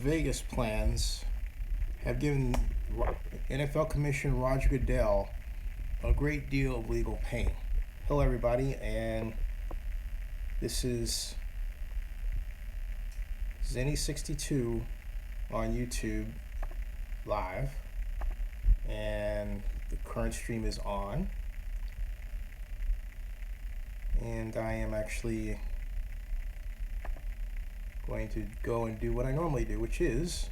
Vegas plans have given NFL Commissioner Roger Goodell a great deal of legal pain. Hello, everybody, and this is Zenny62 on YouTube live, and the current stream is on. And I am actually going to go and do what I normally do, which is,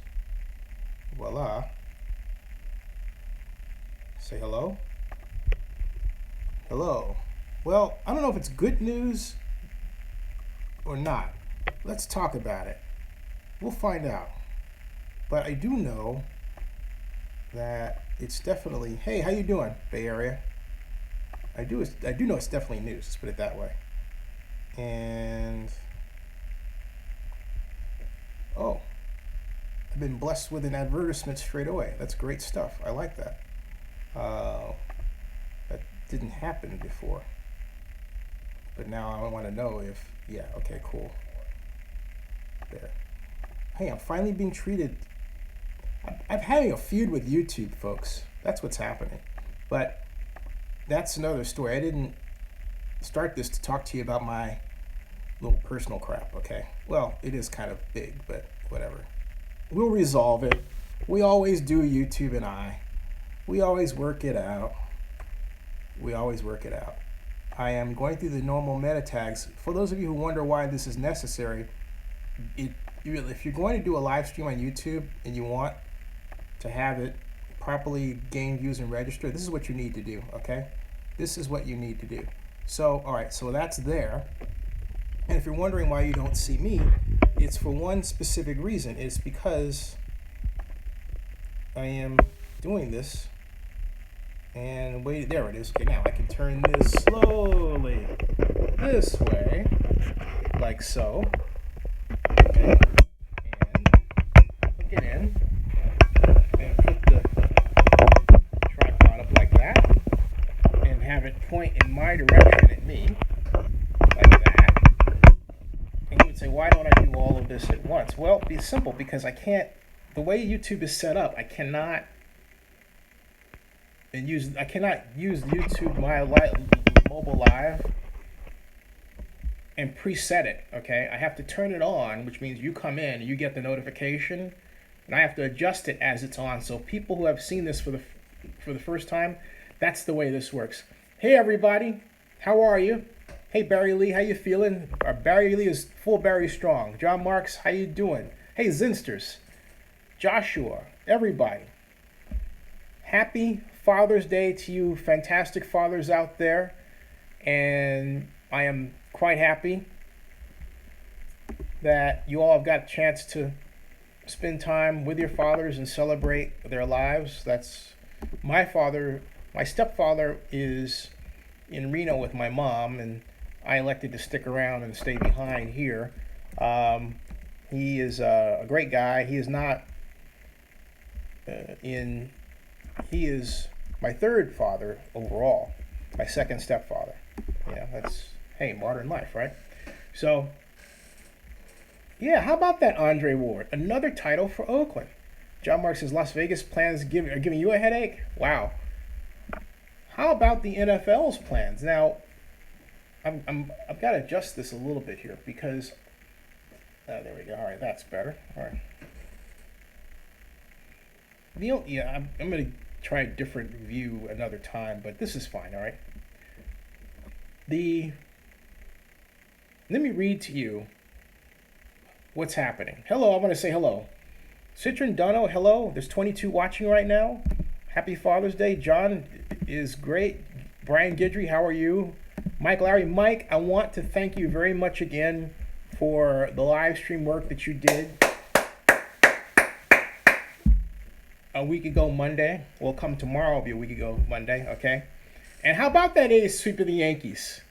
voila, say hello. Hello. Well, I don't know if it's good news or not. Let's talk about it. We'll find out. But I do know that it's definitely, hey, how you doing, Bay Area? I do know it's definitely news, let's put it that way. And oh, I've been blessed with an advertisement straight away. That's great stuff. I like that. That didn't happen before. But now I want to know if, yeah, okay, cool. There. Hey, I'm finally being treated. I'm having a feud with YouTube, folks. That's what's happening. But that's another story. I didn't start this to talk to you about my little personal crap, okay? Well, it is kind of big, but whatever. We'll resolve it. We always do, YouTube and I. We always work it out. We always work it out. I am going through the normal meta tags. For those of you who wonder why this is necessary, if you're going to do a live stream on YouTube and you want to have it properly gain views and register, this is what you need to do, okay? This is what you need to do. So, all right, so that's there. And if you're wondering why you don't see me, it's for one specific reason. It's because I am doing this. And wait, there it is. Okay, now I can turn this slowly this way, like so. Okay. And hook it in. And put the tripod up like that. And have it point in my direction at me. Like that. And you would say, why don't I do all of this at once? Well, it's simple, because I can't, the way YouTube is set up, I cannot use YouTube mobile live and preset it, okay? I have to turn it on, which means you come in, you get the notification, and I have to adjust it as it's on. So people who have seen this for the first time, that's the way this works. Hey everybody, how are you? Hey Barry Lee, how you feeling? Barry Lee is full Barry strong. John Marks, how you doing? Hey Zinsters, Joshua, everybody. Happy Father's Day to you fantastic fathers out there. And I am quite happy that you all have got a chance to spend time with your fathers and celebrate their lives. That's my father. My stepfather is in Reno with my mom, and I elected to stick around and stay behind here. He is a great guy. He is not he is my third father overall, my second stepfather. Yeah, that's, hey, modern life, right? So, yeah, how about that Andre Ward? Another title for Oakland. John Mark says Las Vegas plans are giving you a headache? Wow. How about the NFL's plans? Now, I've got to adjust this a little bit here because, there we go. All right, that's better. All right. I'm going to try a different view another time, but this is fine, all right? Let me read to you what's happening. Hello, I want to say hello. Citron Dono, hello. There's 22 watching right now. Happy Father's Day. John is great. Brian Gidry, how are you? Mike Larry. Mike, I want to thank you very much again for the live stream work that you did a week ago Monday. Will come tomorrow, will be a week ago Monday, okay? And how about that A's sweep of the Yankees?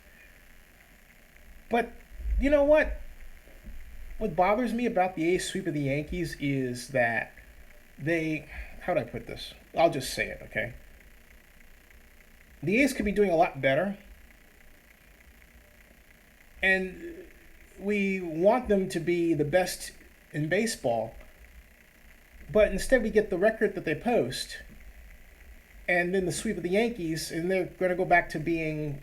But you know what? What bothers me about the A's sweep of the Yankees is that how do I put this? I'll just say it, okay? The A's could be doing a lot better. And we want them to be the best in baseball, But instead we get the record that they post, and then the sweep of the Yankees, and they're going to go back to being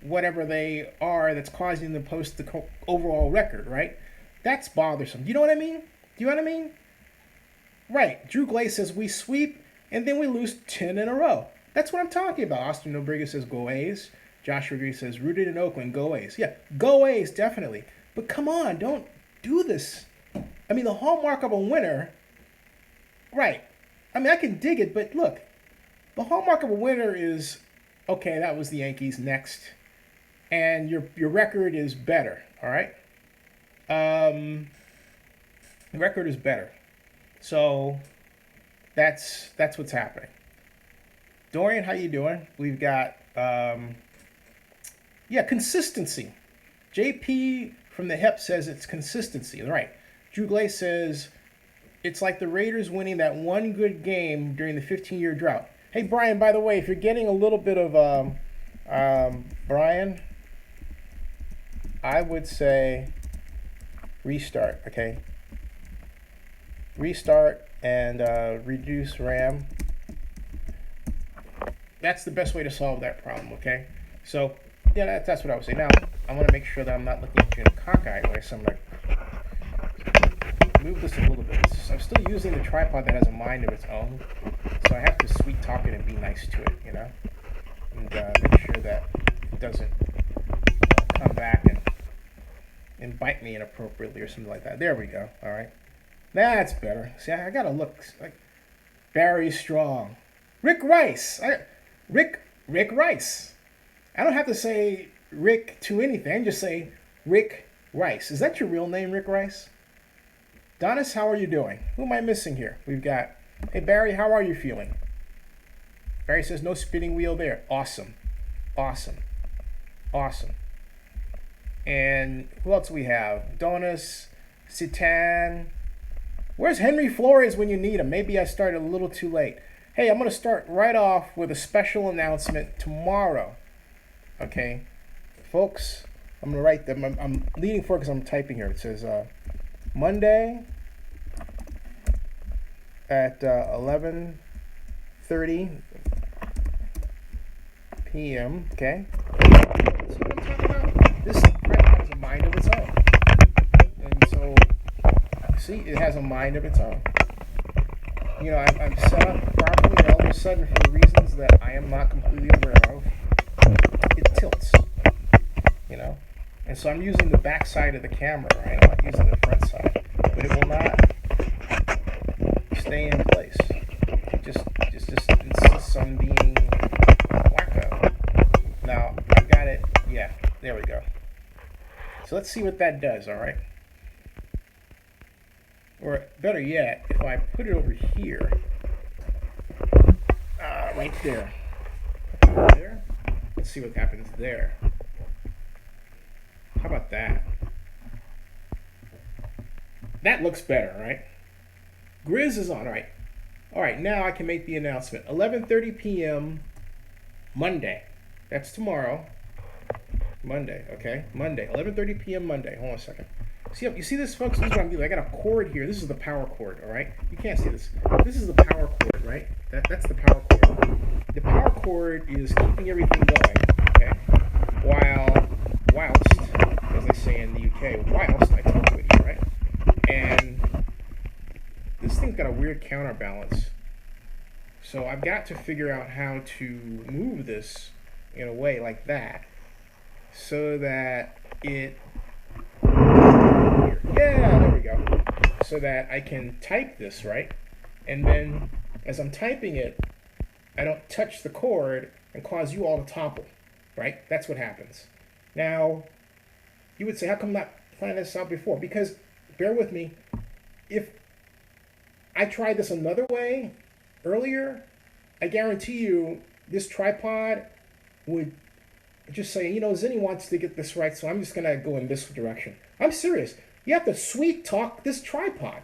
whatever they are that's causing them to post the overall record, right? That's bothersome. Do you know what I mean? Do you know what I mean? Right. Drew Glaze says we sweep, and then we lose 10 in a row. That's what I'm talking about. Austin Nobrega says go A's. Josh Rodriguez says rooted in Oakland, go A's. Yeah, go A's, definitely. But come on, don't do this. I mean, the hallmark of a winner, right. I mean, I can dig it, but look, the hallmark of a winner is, okay, that was the Yankees, next. And your record is better, all right? The record is better. So that's what's happening. Dorian, how you doing? We've got, consistency. JP from the hip says it's consistency. Right. Drew Glaze says it's like the Raiders winning that one good game during the 15-year drought. Hey, Brian, by the way, if you're getting a little bit of, Brian, I would say restart, okay? Restart and reduce RAM. That's the best way to solve that problem, okay? So, yeah, that's what I would say. Now, I want to make sure that I'm not looking at you in a cockeyed way, so I'm like, move this a little bit. I'm still using the tripod that has a mind of its own, so I have to sweet talk it and be nice to it, you know? And make sure that it doesn't come back and bite me inappropriately or something like that. There we go, all right? That's better. See, I got to look like Barry Strong. Rick Rice. Rick Rice. I don't have to say Rick to anything. I can just say Rick Rice. Is that your real name, Rick Rice? Donis, how are you doing? Who am I missing here? We've got, hey, Barry, how are you feeling? Barry says, no spinning wheel there. Awesome. Awesome. Awesome. And who else do we have? Donis, Citan. Where's Henry Flores when you need him? Maybe I started a little too late. Hey, I'm going to start right off with a special announcement tomorrow. Okay? Folks, I'm going to write them. I'm leading forward because I'm typing here. It says Monday at 11:30 p.m. Okay? See what I'm talking about? This tripod has a mind of its own. And so, see, it has a mind of its own. You know, I'm set up properly, and all of a sudden, for reasons that I am not completely aware of, it tilts. You know? And so I'm using the back side of the camera, right? I'm not using the front side. But it will not stay in place. It just insists on being wacko. Now, I've got it. Yeah, there we go. So let's see what that does, all right? Or better yet, if I put it over here, right there. There. Let's see what happens there. How about that? That looks better, right? Grizz is on, right? All right, now I can make the announcement. 11:30 p.m. Monday. That's tomorrow. Monday, okay? Monday, 11:30 p.m. Monday. Hold on a second. See, you see this, folks? This is what I'm doing. I got a cord here. This is the power cord, all right? You can't see this. This is the power cord, right? That's the power cord. The power cord is keeping everything going, okay? Whilst, as they say in the UK, whilst I talk with you, right? And this thing's got a weird counterbalance. So I've got to figure out how to move this in a way like that so that it... Yeah, there we go. So that I can type this, right? And then as I'm typing it, I don't touch the cord and cause you all to topple, right? That's what happens. Now, you would say, how come not plan this out before? Because, bear with me, if I tried this another way earlier, I guarantee you this tripod would just say, you know, Zinni wants to get this right, so I'm just going to go in this direction. I'm serious. You have to sweet talk this tripod.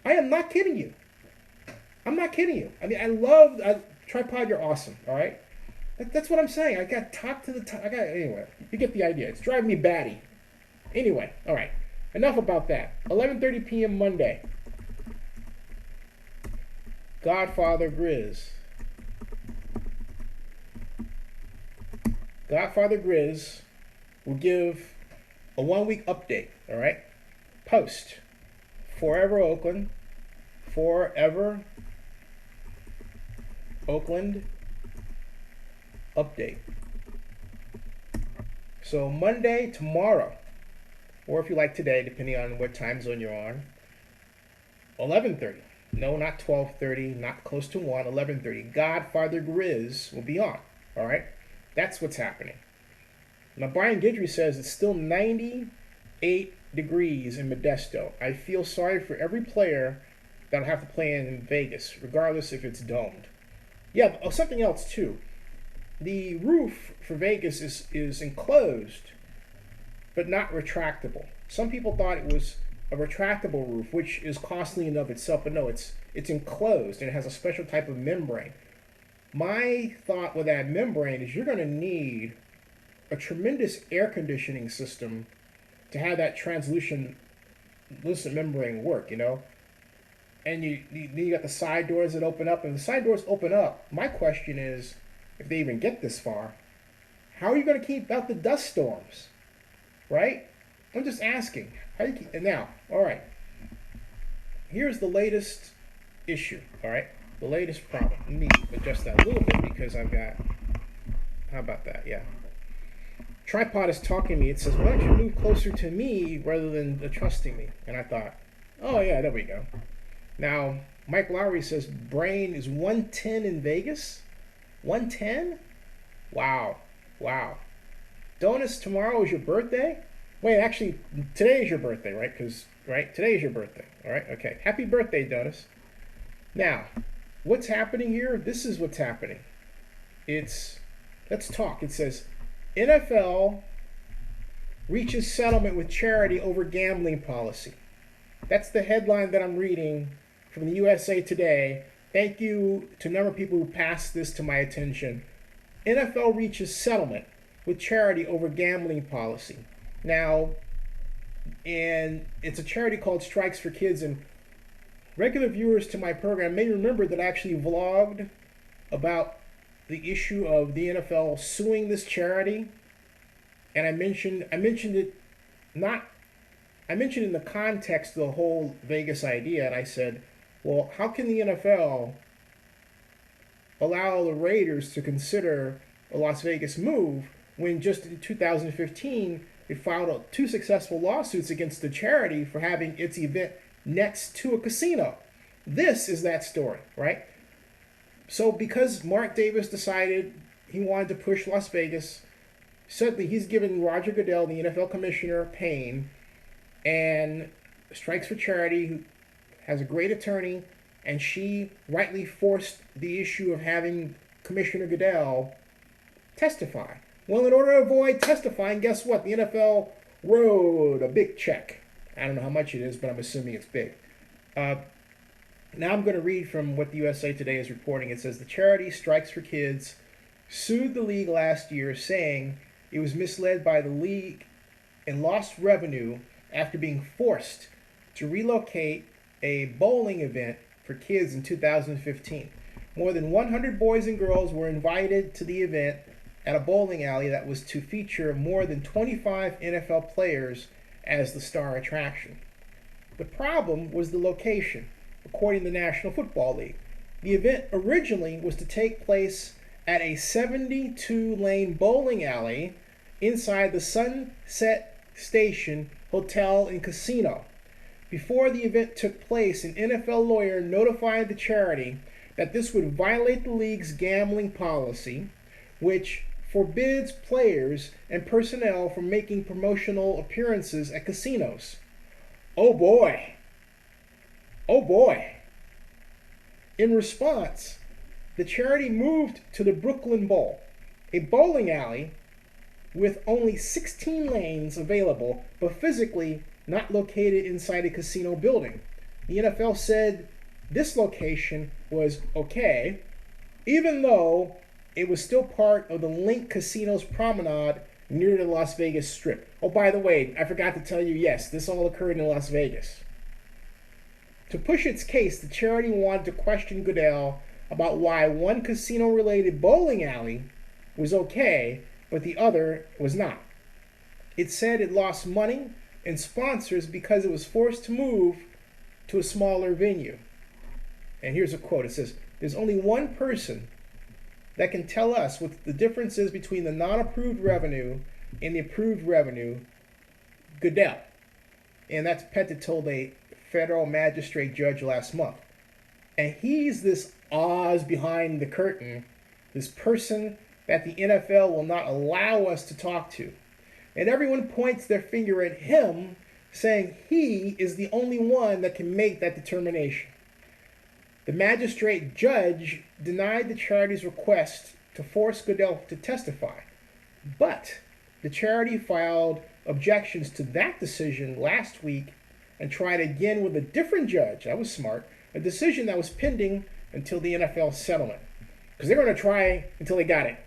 I am not kidding you. I'm not kidding you. I mean, I love tripod. You're awesome. All right. That's what I'm saying. I got talk to the top. Anyway. You get the idea. It's driving me batty. Anyway. All right. Enough about that. 11:30 p.m. Monday. Godfather Grizz. Godfather Grizz will give a 1 week update, all right? Post. Forever Oakland. Forever Oakland update. So Monday, tomorrow, or if you like today, depending on what time zone you're on, 11:30. No, not 12:30, not close to 1, 11:30. Godfather Grizz will be on, all right? That's what's happening. Now, Brian Guidry says it's still 98 degrees in Modesto. I feel sorry for every player that'll have to play in Vegas, regardless if it's domed. Yeah, something else, too. The roof for Vegas is enclosed, but not retractable. Some people thought it was a retractable roof, which is costly in of itself, but no, it's enclosed, and it has a special type of membrane. My thought with that membrane is you're going to need a tremendous air conditioning system to have that translucent membrane work, you know? And you got the side doors that open up, and the side doors open up. My question is, if they even get this far, how are you going to keep out the dust storms, right? I'm just asking. How do you keep, and now, all right, here's the latest issue, all right? The latest problem. Let me adjust that a little bit because I've got, how about that? Yeah. Tripod is talking to me. It says, why don't you move closer to me rather than trusting me? And I thought, oh, yeah, there we go. Now, Mike Lowry says, brain is 110 in Vegas? 110? Wow. Wow. Donuts, tomorrow is your birthday? Wait, actually, today is your birthday, right? Right? Today is your birthday. All right? Okay. Happy birthday, Donuts. Now, what's happening here? This is what's happening. Let's talk. It says, NFL reaches settlement with charity over gambling policy. That's the headline that I'm reading from the USA Today. Thank you to a number of people who passed this to my attention. NFL reaches settlement with charity over gambling policy. Now, and it's a charity called Strikes for Kids, and regular viewers to my program may remember that I actually vlogged about the issue of the NFL suing this charity, and I mentioned it in the context of the whole Vegas idea, and I said, well, how can the NFL allow the Raiders to consider a Las Vegas move when just in 2015 it filed 2 successful lawsuits against the charity for having its event next to a casino? This is that story, right? So because Mark Davis decided he wanted to push Las Vegas, suddenly he's giving Roger Goodell, the NFL commissioner, pain, and Strikes for Charity, who has a great attorney, and she rightly forced the issue of having Commissioner Goodell testify. Well, in order to avoid testifying, guess what? The NFL wrote a big check. I don't know how much it is, but I'm assuming it's big. Now I'm going to read from what the USA Today is reporting. It says, the charity Strikes for Kids sued the league last year, saying it was misled by the league and lost revenue after being forced to relocate a bowling event for kids in 2015. More than 100 boys and girls were invited to the event at a bowling alley that was to feature more than 25 NFL players as the star attraction. The problem was the location, according to the National Football League. The event originally was to take place at a 72-lane bowling alley inside the Sunset Station Hotel and Casino. Before the event took place, an NFL lawyer notified the charity that this would violate the league's gambling policy, which forbids players and personnel from making promotional appearances at casinos. Oh boy. Oh boy. In response, the charity moved to the Brooklyn Bowl, a bowling alley with only 16 lanes available, but physically not located inside a casino building. The NFL said this location was okay, even though it was still part of the Link Casino's promenade near the Las Vegas Strip. Oh, by the way, I forgot to tell you, yes, this all occurred in Las Vegas. To push its case, the charity wanted to question Goodell about why one casino-related bowling alley was okay, but the other was not. It said it lost money and sponsors because it was forced to move to a smaller venue. And here's a quote. It says, "There's only one person that can tell us what the difference is between the non-approved revenue and the approved revenue, Goodell." And that's Pettit told a federal magistrate judge last month. And he's this Oz behind the curtain, this person that the NFL will not allow us to talk to. And everyone points their finger at him, saying he is the only one that can make that determination. The magistrate judge denied the charity's request to force Goodell to testify, but the charity filed objections to that decision last week and tried again with a different judge. That was smart. A decision that was pending until the NFL settlement, because they're going to try until they got it.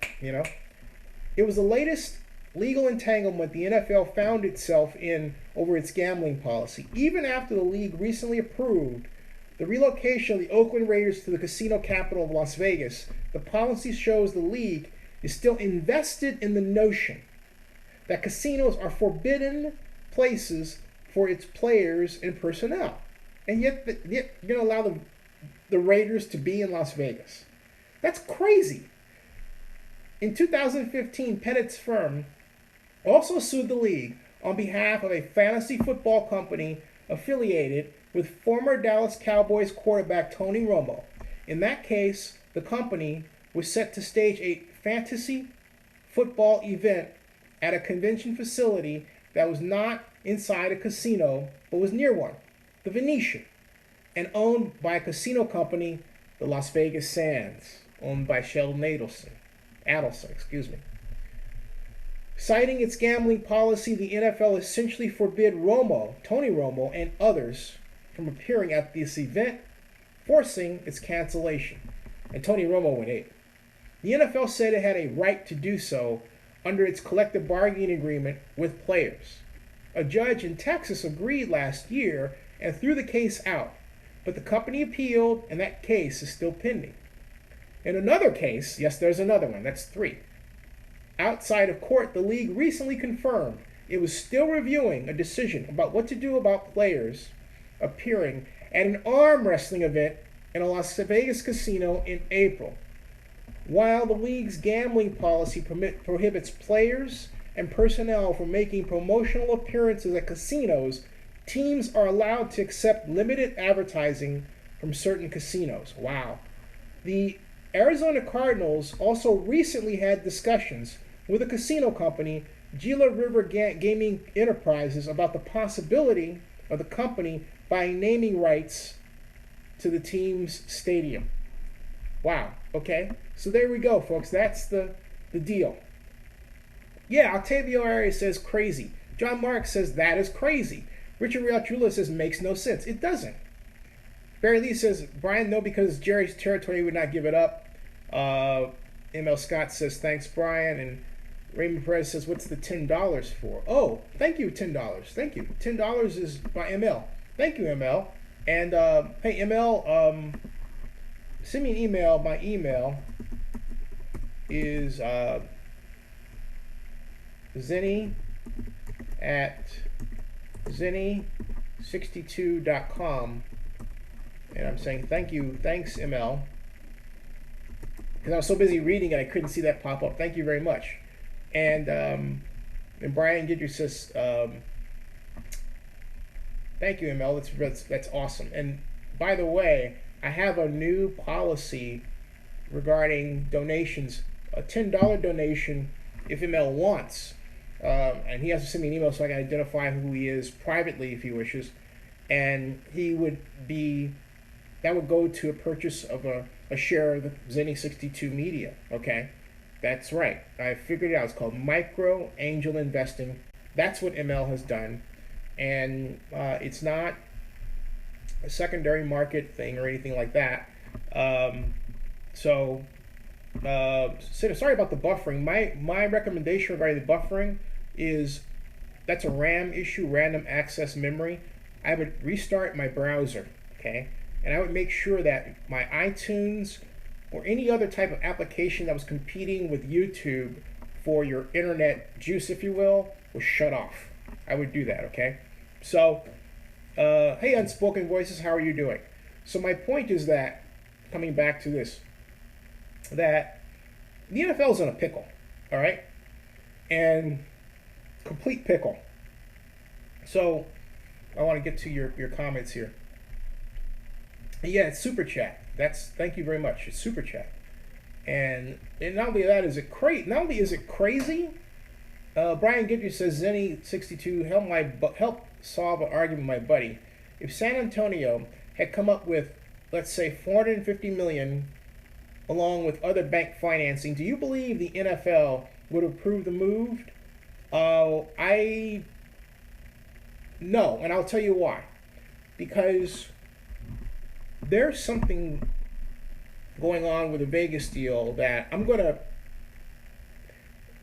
It was the latest legal entanglement the NFL found itself in over its gambling policy. Even after the league recently approved the relocation of the Oakland Raiders to the casino capital of Las Vegas, the policy shows the league is still invested in the notion that casinos are forbidden places for its players and personnel. And yet you're going to allow the Raiders to be in Las Vegas. That's crazy. In 2015, Pettit's firm also sued the league on behalf of a fantasy football company affiliated with former Dallas Cowboys quarterback Tony Romo. In that case, the company was set to stage a fantasy football event at a convention facility that was not inside a casino, but was near one, the Venetian, and owned by a casino company, the Las Vegas Sands, owned by Sheldon Adelson. Citing its gambling policy, the NFL essentially forbid Tony Romo, and others from appearing at this event, forcing its cancellation. And Tony Romo went ape. The NFL said it had a right to do so under its collective bargaining agreement with players. A judge in Texas agreed last year and threw the case out, but the company appealed, and that case is still pending. In another case, yes, there's another one, that's 3. Outside of court, the league recently confirmed it was still reviewing a decision about what to do about players appearing at an arm wrestling event in a Las Vegas casino in April. While the league's gambling policy prohibits players and personnel from making promotional appearances at casinos, teams are allowed to accept limited advertising from certain casinos. Wow. The Arizona Cardinals also recently had discussions with a casino company, Gila River Gaming Enterprises, about the possibility of the company buying naming rights to the team's stadium. Wow. Okay. So there we go, folks. That's the deal. Yeah, Octavio Arias says crazy. John Marks says that is crazy. Richard Riachula says makes no sense. It doesn't. Barry Lee says, Brian, no, because Jerry's territory would not give it up. ML Scott says, thanks, Brian. And Raymond Perez says, what's the $10 for? Oh, thank you, $10. Thank you. $10 is by ML. Thank you, ML. And, hey, ML, send me an email. My email is Zenny at Zenny62.com. And I'm saying thanks, ML. Because I was so busy reading it, I couldn't see that pop up. Thank you very much. And Brian Gidry says, thank you, ML. That's awesome. And by the way, I have a new policy regarding donations. A $10 donation, if ML wants, and he has to send me an email so I can identify who he is privately if he wishes, and that would go to a purchase of a share of the Zenny 62 media. Okay, that's right. I figured it out. It's called micro angel investing. That's what ML has done, and it's not a secondary market thing or anything like that. Sorry about the buffering. My recommendation regarding the buffering is that's a RAM issue, random access memory. I would restart my browser. okay? And I would make sure that my iTunes or any other type of application that was competing with YouTube for your internet juice, if you will, was shut off. I would do that, okay? So, hey, Unspoken Voices, how are you doing? So my point is that, coming back to this, that the NFL's in a pickle, all right? And complete pickle. So I want to get to your comments here. Yeah, it's super chat. Thank you very much. It's super chat. And not only that, not only is it crazy, Brian Guidry says, Zenny62, help solve an argument with my buddy. If San Antonio had come up with, let's say, $450 million along with other bank financing, do you believe the NFL would approve the move? No, and I'll tell you why. Because there's something going on with the Vegas deal that I'm going to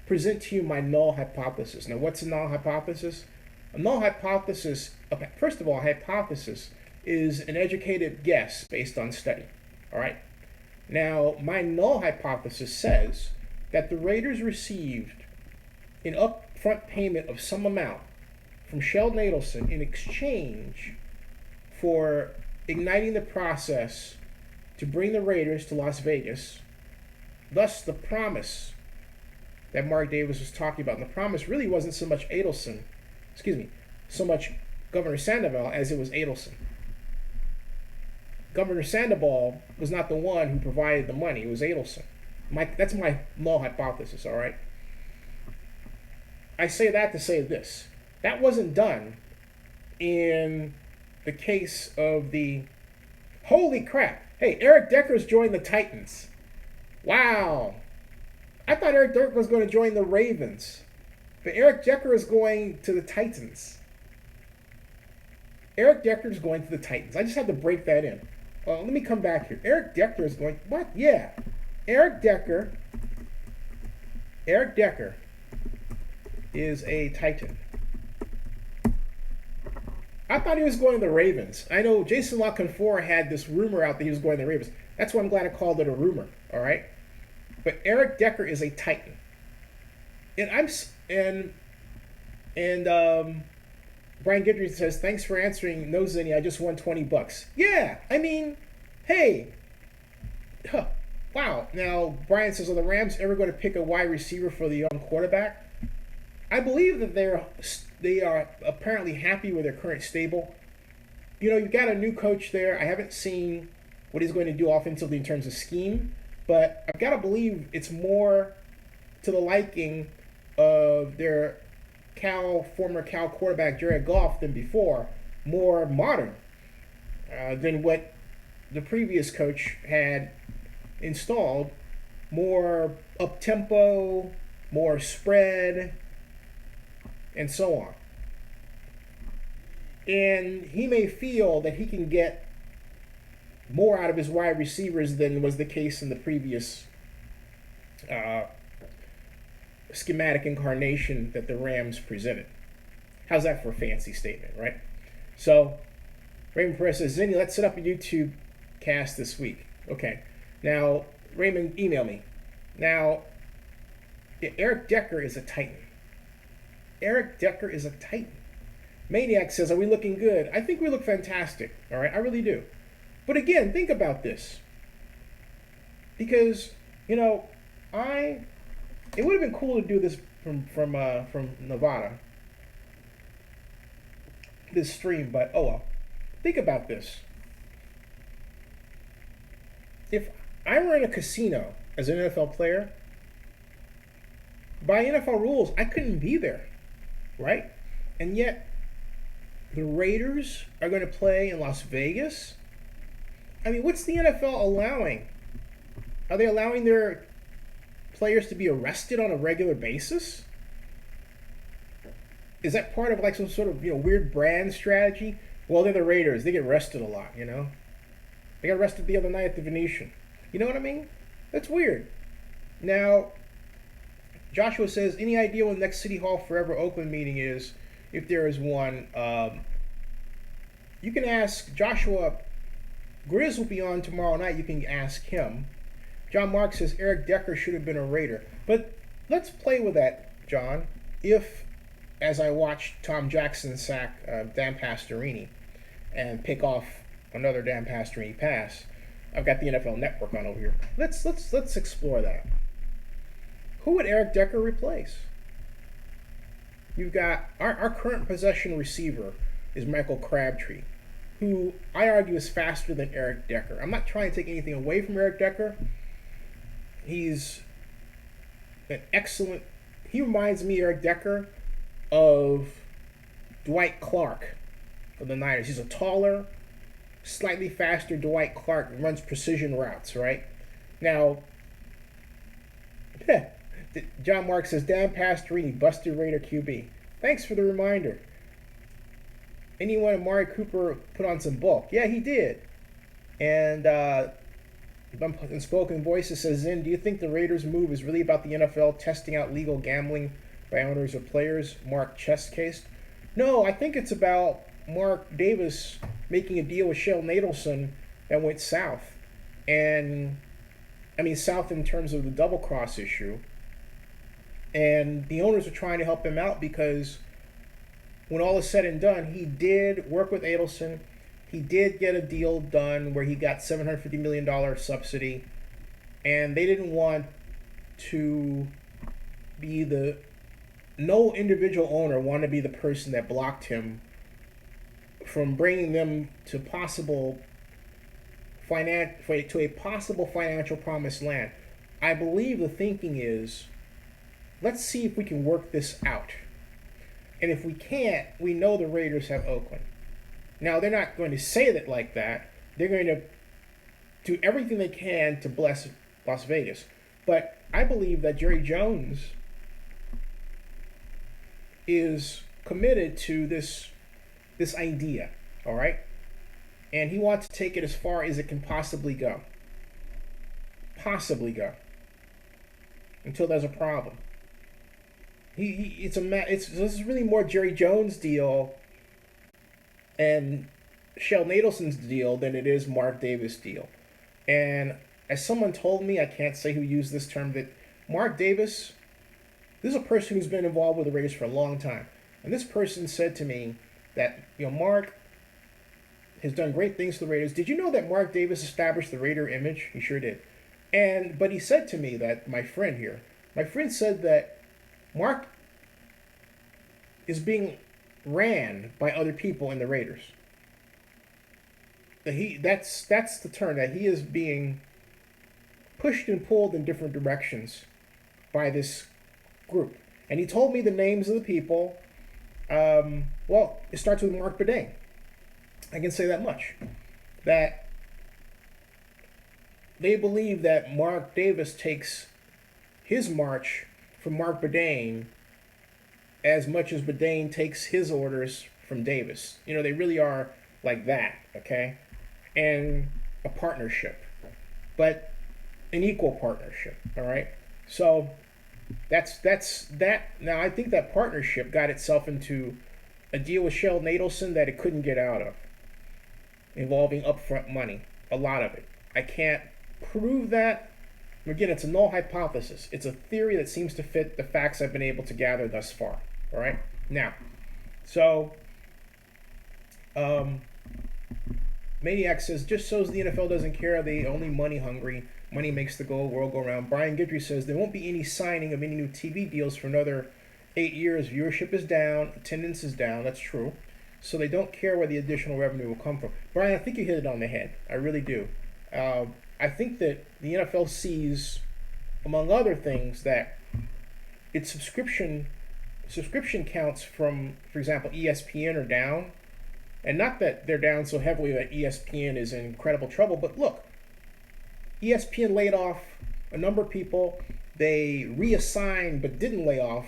present to you my null hypothesis. Now, what's a null hypothesis? A null hypothesis, first of all, a hypothesis is an educated guess based on study. All right? Now, my null hypothesis says that the Raiders received an upfront payment of some amount from Sheldon Adelson in exchange for igniting the process to bring the Raiders to Las Vegas. Thus, the promise that Mark Davis was talking about, and the promise really wasn't so much so much Governor Sandoval as it was Adelson. Governor Sandoval was not the one who provided the money, it was Adelson. That's my null hypothesis, all right? I say that to say this. That wasn't done in the case of the... Holy crap! Hey, Eric Decker's joined the Titans. Wow! I thought Eric Decker was going to join the Ravens. But Eric Decker is going to the Titans. Eric Decker is going to the Titans. I just had to break that in. Let me come back here. Eric Decker is going... What? Yeah. Eric Decker is a Titan. I thought he was going to the Ravens. I know Jason La Canfora had this rumor out that he was going to the Ravens. That's why I'm glad I called it a rumor. All right. But Eric Decker is a Titan. And Brian Guidry says, thanks for answering. No, Zinni, I just won $20. Yeah, I mean, hey. Wow. Now, Brian says, are the Rams ever going to pick a wide receiver for the young quarterback? I believe that they are apparently happy with their current stable. You know, you've got a new coach there. I haven't seen what he's going to do offensively in terms of scheme, but I've got to believe it's more to the liking of their former Cal quarterback Jared Goff than before, more modern than what the previous coach had installed, more up-tempo, more spread, and so on. And he may feel that he can get more out of his wide receivers than was the case in the previous schematic incarnation that the Rams presented. How's that for a fancy statement, right? So, Raymond Perez says, Zinni, let's set up a YouTube cast this week. Okay. Now, Raymond, email me. Now, Eric Decker is a Titan. Eric Decker is a Titan. Maniac says, are we looking good? I think we look fantastic. All right, I really do. But again, think about this. Because, you know, it would have been cool to do this from Nevada, this stream, but oh well. Think about this. If I were in a casino as an NFL player, by NFL rules, I couldn't be there, right? And yet, the Raiders are going to play in Las Vegas. I mean, what's the NFL allowing? Are they allowing their players to be arrested on a regular basis? Is that part of like some sort of, you know, weird brand strategy? Well, they're the Raiders. They get arrested a lot, you know? They got arrested the other night at the Venetian. You know what I mean? That's weird. Now, Joshua says, any idea when the next City Hall Forever Oakland meeting is, if there is one? You can ask Joshua. Grizz will be on tomorrow night. You can ask him. John Mark says Eric Decker should have been a Raider. But let's play with that, John. If, as I watch Tom Jackson sack Dan Pastorini and pick off another Dan Pastorini pass, I've got the NFL Network on over here. Let's explore that. Who would Eric Decker replace? You've got our current possession receiver is Michael Crabtree, who I argue is faster than Eric Decker. I'm not trying to take anything away from Eric Decker. He's an excellent. He reminds me, Eric Decker, of Dwight Clark of the Niners. He's a taller, slightly faster Dwight Clark, runs precision routes, right? Now, John Mark says, Dan Pastorini, busted Raider QB. Thanks for the reminder. Anyone Amari Cooper put on some bulk? Yeah, he did. And Unspoken Voices says, Zin, do you think the Raiders' move is really about the NFL testing out legal gambling by owners or players? Mark chest cased. No, I think it's about Mark Davis making a deal with Sheldon Adelson that went south. And, I mean, south in terms of the double cross issue. And the owners are trying to help him out because when all is said and done, he did work with Adelson. He did get a deal done where he got $750 million subsidy. And they didn't want to be no individual owner wanted to be the person that blocked him from bringing them to a possible financial promised land. I believe the thinking is, let's see if we can work this out. And if we can't, we know the Raiders have Oakland. Now, they're not going to say that like that. They're going to do everything they can to bless Las Vegas. But I believe that Jerry Jones is committed to this idea, all right? And he wants to take it as far as it can possibly go. Until there's a problem. This is really more Jerry Jones' deal and Sheldon Adelson's deal than it is Mark Davis' deal. And as someone told me, I can't say who used this term, that Mark Davis, this is a person who's been involved with the Raiders for a long time. And this person said to me that, Mark has done great things for the Raiders. Did you know that Mark Davis established the Raider image? He sure did. But he said to me that, my friend said that Mark is being ran by other people in the Raiders. That's the term, that he is being pushed and pulled in different directions by this group. And he told me the names of the people. Well, it starts with Mark Bedane. I can say that much. That they believe that Mark Davis takes his march from Mark Bedane as much as Bedane takes his orders from Davis. They really are like that, okay? And a partnership, but an equal partnership, all right? So that's that. Now, I think that partnership got itself into a deal with Sheldon Adelson that it couldn't get out of, involving upfront money, a lot of it. I can't prove that. Again, it's a null hypothesis. It's a theory that seems to fit the facts I've been able to gather thus far. All right? Now, so, Maniac says, just shows the NFL doesn't care. They only money hungry. Money makes the world go round. Brian Guidry says, there won't be any signing of any new TV deals for another 8 years. Viewership is down. Attendance is down. That's true. So they don't care where the additional revenue will come from. Brian, I think you hit it on the head. I really do. I think that the NFL sees, among other things, that its subscription counts from, for example, ESPN are down. And not that they're down so heavily that ESPN is in incredible trouble, but look, ESPN laid off a number of people. They reassigned but didn't lay off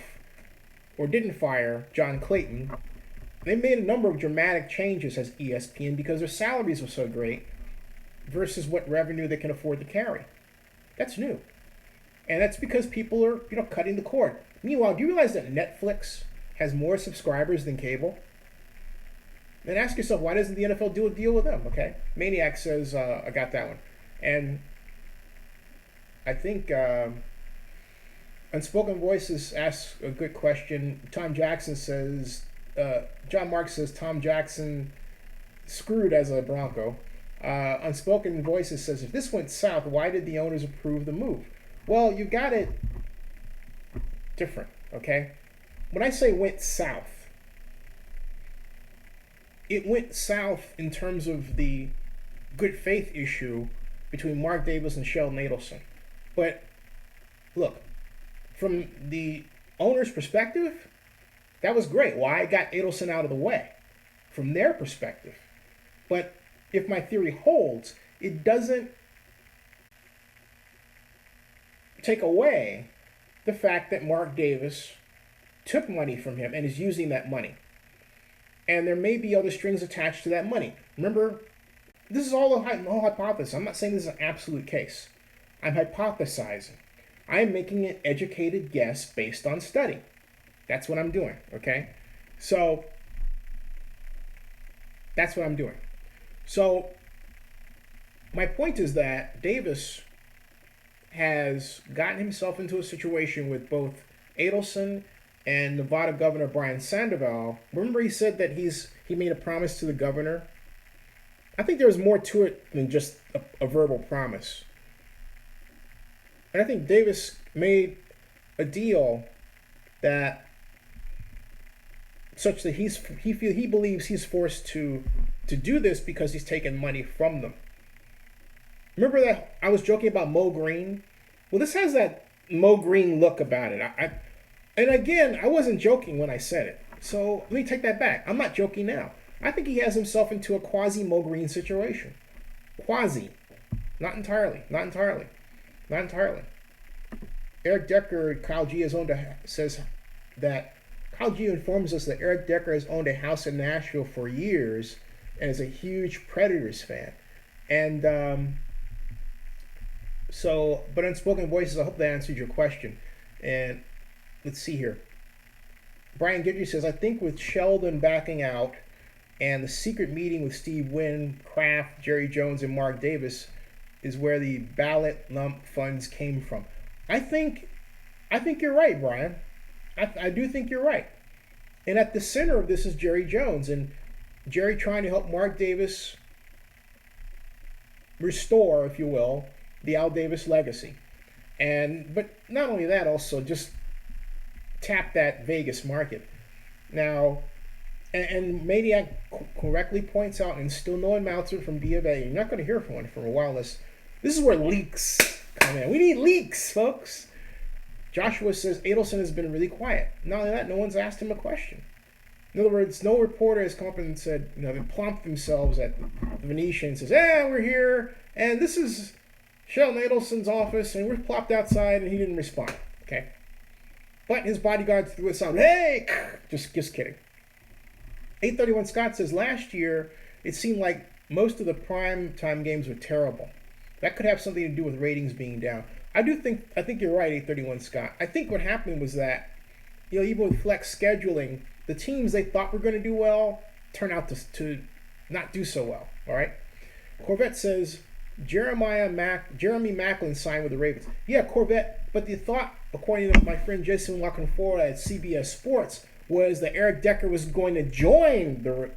or didn't fire John Clayton. They made a number of dramatic changes as ESPN because their salaries were so great versus what revenue they can afford to carry. That's new. And that's because people are, cutting the cord. Meanwhile, do you realize that Netflix has more subscribers than cable? Then ask yourself, why doesn't the NFL do a deal with them? Okay, Maniac says I got that one, and I think Unspoken Voices asks a good question. Tom Jackson says, John Marks says Tom Jackson screwed as a Bronco. Unspoken Voices says, if this went south, why did the owners approve the move? Well, you got it different, okay? When I say went south, it went south in terms of the good faith issue between Mark Davis and Sheldon Adelson. But look, from the owner's perspective, that was great. Why? It got Adelson out of the way from their perspective. But if my theory holds, it doesn't take away the fact that Mark Davis took money from him and is using that money. And there may be other strings attached to that money. Remember, this is all a hypothesis. I'm not saying this is an absolute case. I'm hypothesizing. I'm making an educated guess based on study. That's what I'm doing, okay? So, that's what I'm doing. So, my point is that Davis has gotten himself into a situation with both Adelson and Nevada Governor Brian Sandoval. Remember he said that he made a promise to the governor? I think there was more to it than just a verbal promise. And I think Davis made a deal that such that he believes he's forced to do this because he's taken money from them. Remember that I was joking about Mo Green? Well, this has that Mo Green look about it. And again, I wasn't joking when I said it. So let me take that back. I'm not joking now. I think he has himself into a quasi Mo Green situation. Quasi. Not entirely. Not entirely. Not entirely. Eric Decker, Kyle G says that Kyle G informs us that Eric Decker has owned a house in Nashville for years and is a huge Predators fan. And but Unspoken Voices, I hope that answered your question. And let's see here. Brian Gidry says, I think with Sheldon backing out and the secret meeting with Steve Wynn, Kraft, Jerry Jones, and Mark Davis is where the ballot lump funds came from. I think you're right, Brian. I do think you're right. And at the center of this is Jerry Jones, and Jerry trying to help Mark Davis restore, if you will, the Al Davis legacy. But not only that, also just tap that Vegas market. Now, and Maniac correctly points out, and still no announcement from B of A. You're not going to hear from one for a while. This is where leaks come in. We need leaks, folks. Joshua says Adelson has been really quiet. Not only that, no one's asked him a question. In other words, no reporter has come up and said, they plomped themselves at the Venetian and says, we're here, and this is Sheldon Adelson's office, and we're plopped outside, and he didn't respond. Okay? But his bodyguard threw a sound, hey! Just kidding. 831 Scott says, last year, it seemed like most of the prime time games were terrible. That could have something to do with ratings being down. I think you're right, 831 Scott. I think what happened was that, even with flex scheduling, the teams they thought were going to do well turn out to not do so well. All right. Corvette says Jeremy Maclin signed with the Ravens. Yeah, Corvette. But the thought, according to my friend Jason Lockenford at CBS Sports, was that Eric Decker was going to join the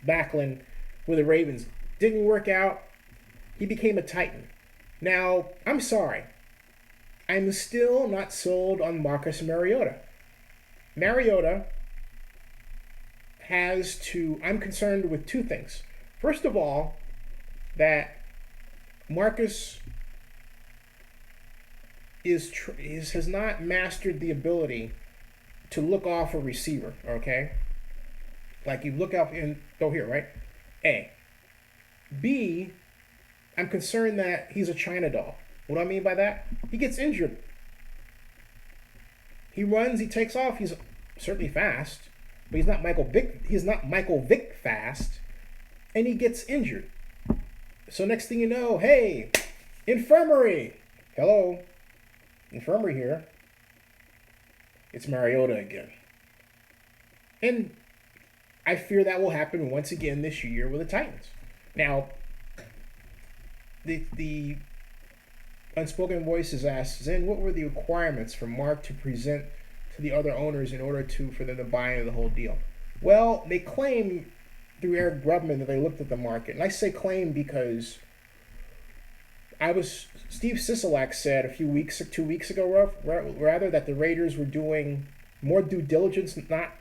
Maclin with the Ravens. Didn't work out. He became a Titan. Now, I'm sorry. I'm still not sold on Marcus Mariota. Mariota I'm concerned with two things. First of all, that Marcus has not mastered the ability to look off a receiver, okay? Like you look out and go here, right? A. B, I'm concerned that he's a China doll. What do I mean by that? He gets injured. He runs, he takes off, he's certainly fast, but he's not Michael Vick fast, and he gets injured. So next thing you know, hey, infirmary. Hello, infirmary here. It's Mariota again. And I fear that will happen once again this year with the Titans. Now, the Unspoken Voices asks, Zen, what were the requirements for Mark to present to the other owners in order for them to buy into the whole deal? Well, they claim through Eric Grubman that they looked at the market. And I say claim because Steve Sisolak said 2 weeks ago, rather, that the Raiders were doing more due diligence, not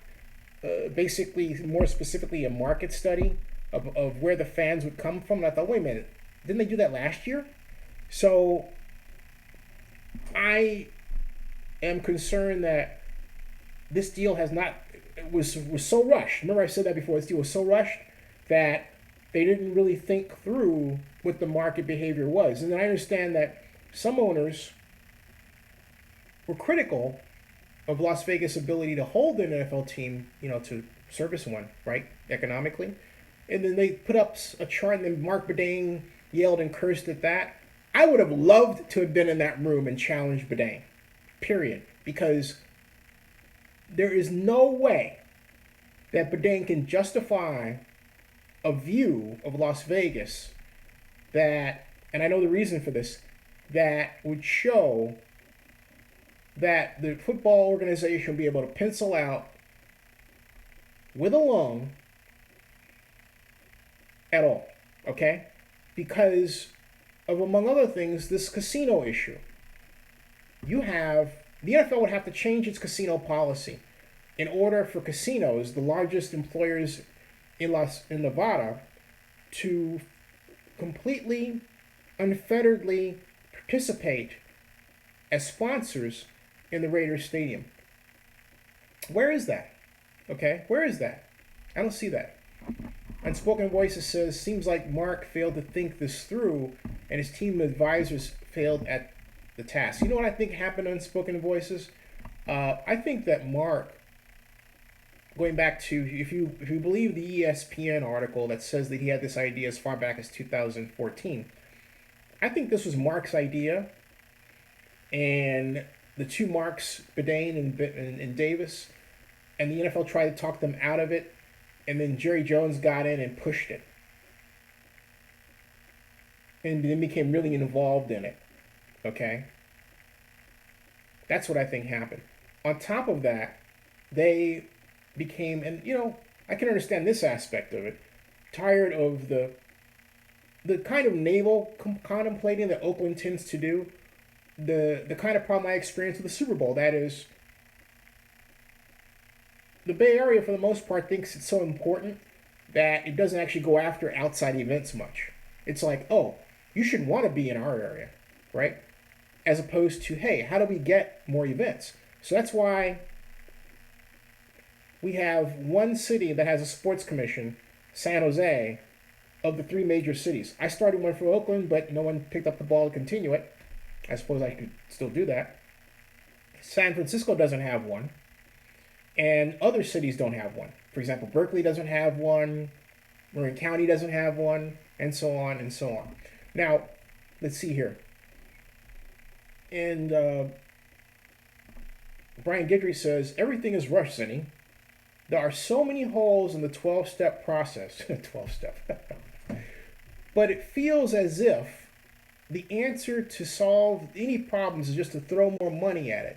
basically more specifically a market study of where the fans would come from. And I thought, wait a minute, didn't they do that last year? So I am concerned that this deal was so rushed. Remember I said that before, this deal was so rushed that they didn't really think through what the market behavior was. And then I understand that some owners were critical of Las Vegas' ability to hold an NFL team, to service one, right, economically. And then they put up a chart, and then Mark Bedane yelled and cursed at that. I would have loved to have been in that room and challenged Bedane, period. Because there is no way that Bedane can justify a view of Las Vegas that, and I know the reason for this, that would show that the football organization will be able to pencil out with a loan at all, okay? Because of, among other things, this casino issue. The NFL would have to change its casino policy in order for casinos, the largest employers in Nevada, to completely, unfetteredly participate as sponsors in the Raiders Stadium. Where is that? Okay, where is that? I don't see that. Unspoken Voices says, seems like Mark failed to think this through and his team of advisors failed at the task. You know what I think happened to Unspoken Voices? I think that Mark, going back to, if you believe the ESPN article that says that he had this idea as far back as 2014, I think this was Mark's idea, and the two Marks, Bedane and Davis, and the NFL tried to talk them out of it, and then Jerry Jones got in and pushed it, and then became really involved in it, okay? That's what I think happened. On top of that, they became, and I can understand this aspect of it, tired of the kind of navel contemplating that Oakland tends to do, the kind of problem I experienced with the Super Bowl. That is, the Bay Area for the most part thinks it's so important that it doesn't actually go after outside events much. It's like, oh, you should want to be in our area, right? As opposed to, hey, how do we get more events? So that's why we have one city that has a sports commission, San Jose, of the three major cities. I started one for Oakland, but no one picked up the ball to continue it. I suppose I could still do that. San Francisco doesn't have one, and other cities don't have one. For example, Berkeley doesn't have one, Marin County doesn't have one, and so on and so on. Now, let's see here. And Brian Guidry says, everything is rushed, Zinni. There are so many holes in the 12-step process. 12-step. But it feels as if the answer to solve any problems is just to throw more money at it.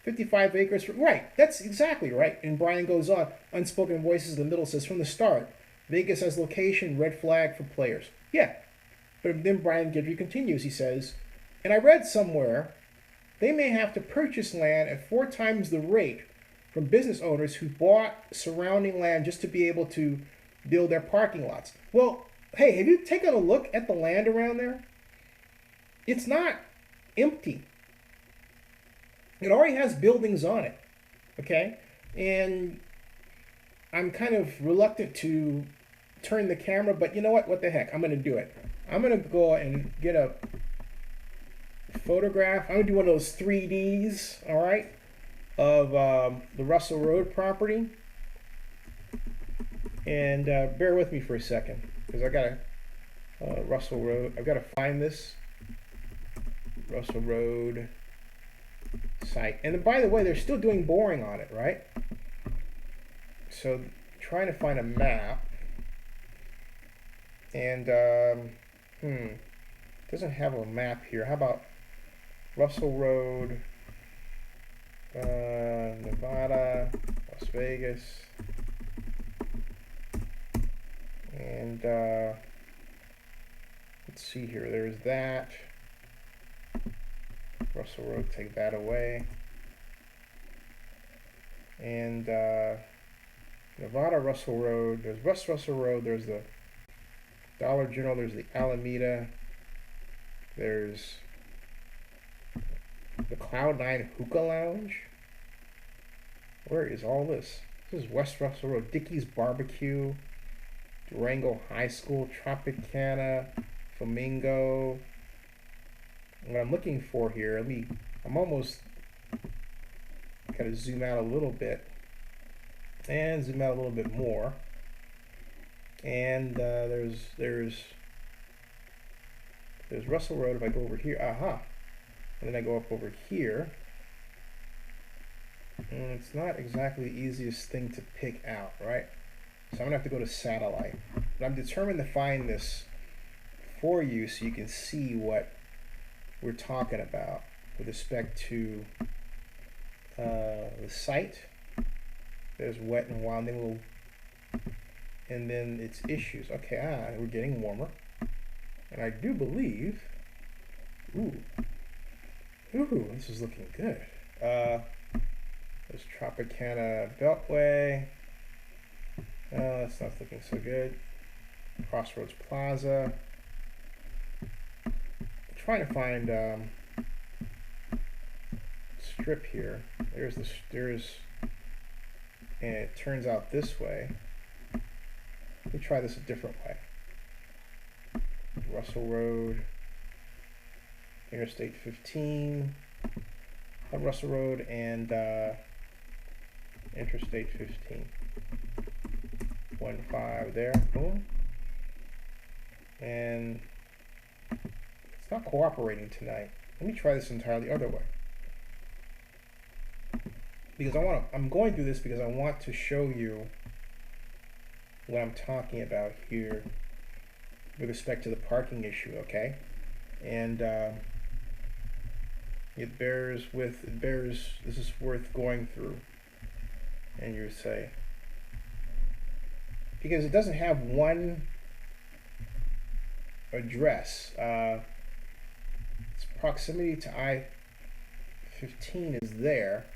55 acres. Right, that's exactly right. And Brian goes on. Unspoken Voices in the middle says, from the start, Vegas has location, red flag for players. Yeah. But then Brian Guidry continues. He says, and I read somewhere they may have to purchase land at 4 times the rate from business owners who bought surrounding land just to be able to build their parking lots. Well, hey, have you taken a look at the land around there? It's not empty. It already has buildings on it, okay? And I'm kind of reluctant to turn the camera, but you know what? What the heck? I'm going to do it. I'm going to go and get a photograph. I'm going to do one of those 3Ds, all right, of the Russell Road property. And bear with me for a second, because I got a Russell Road. I've got to find this Russell Road site. And by the way, they're still doing boring on it, right? So trying to find a map, and doesn't have a map here. How about Russell Road, Nevada, Las Vegas, and let's see here. There's that. Russell Road, take that away. And Nevada, Russell Road. There's West Russell Road. There's the Dollar General. There's the Alameda. There's the Cloud9 Hookah Lounge. Where is all this? This is West Russell Road. Dickey's Barbecue. Durango High School. Tropicana. Flamingo. What I'm looking for here, I'm almost gotta zoom out a little bit and zoom out a little bit more. And there's Russell Road. If I go over here, aha, and then I go up over here, and it's not exactly the easiest thing to pick out, right? So I'm gonna have to go to satellite. But I'm determined to find this for you so you can see what we're talking about with respect to the site. There's Wet and Wild, and then its issues. Okay, we're getting warmer, and I do believe, ooh, this is looking good. There's Tropicana Beltway. That's not looking so good. Crossroads Plaza. Trying to find strip here. There's and it turns out this way. Let me try this a different way. Russell Road, Interstate 15, Russell Road, and Interstate 15. 1.5 there, boom. And it's not cooperating tonight. Let me try this entirely other way. Because I'm going through this because I want to show you what I'm talking about here with respect to the parking issue, okay? And this is worth going through. And you say, because it doesn't have one address. Its proximity to I-15 is there.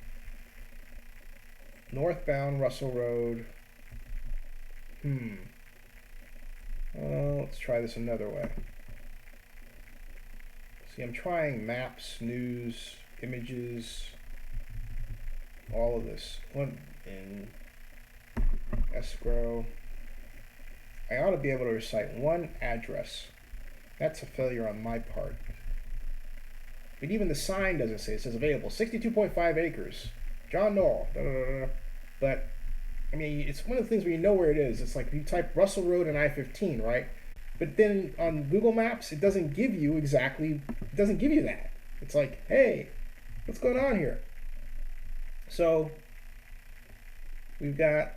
Northbound Russell Road. Let's try this another way. See, I'm trying maps, news, images, all of this. One in escrow. I ought to be able to recite one address. That's a failure on my part. But even the sign doesn't say. It says available 62.5 acres. John Knoll. Da, da, da, da. But I mean, it's one of the things where you know where it is. It's like you type Russell Road and I-15, right? But then on Google Maps, it doesn't give you exactly. It doesn't give you that. It's like, hey, what's going on here? So we've got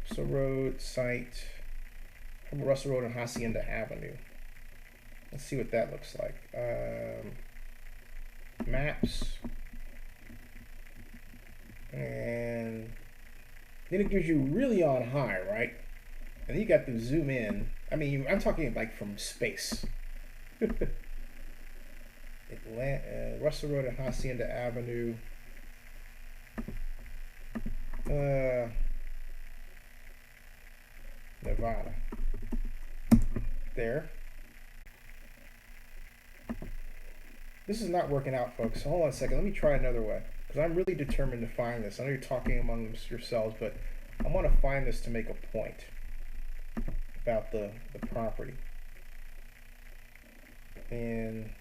Russell Road site, Russell Road and Hacienda Avenue. Let's see what that looks like. Maps. And then it gives you really on high, right? And then you got to zoom in. I mean, I'm talking like from space. Russell Road and Hacienda Avenue. Nevada. There. This is not working out, folks. So hold on a second. Let me try another way. Because I'm really determined to find this. I know you're talking among yourselves, but I want to find this to make a point about the property. And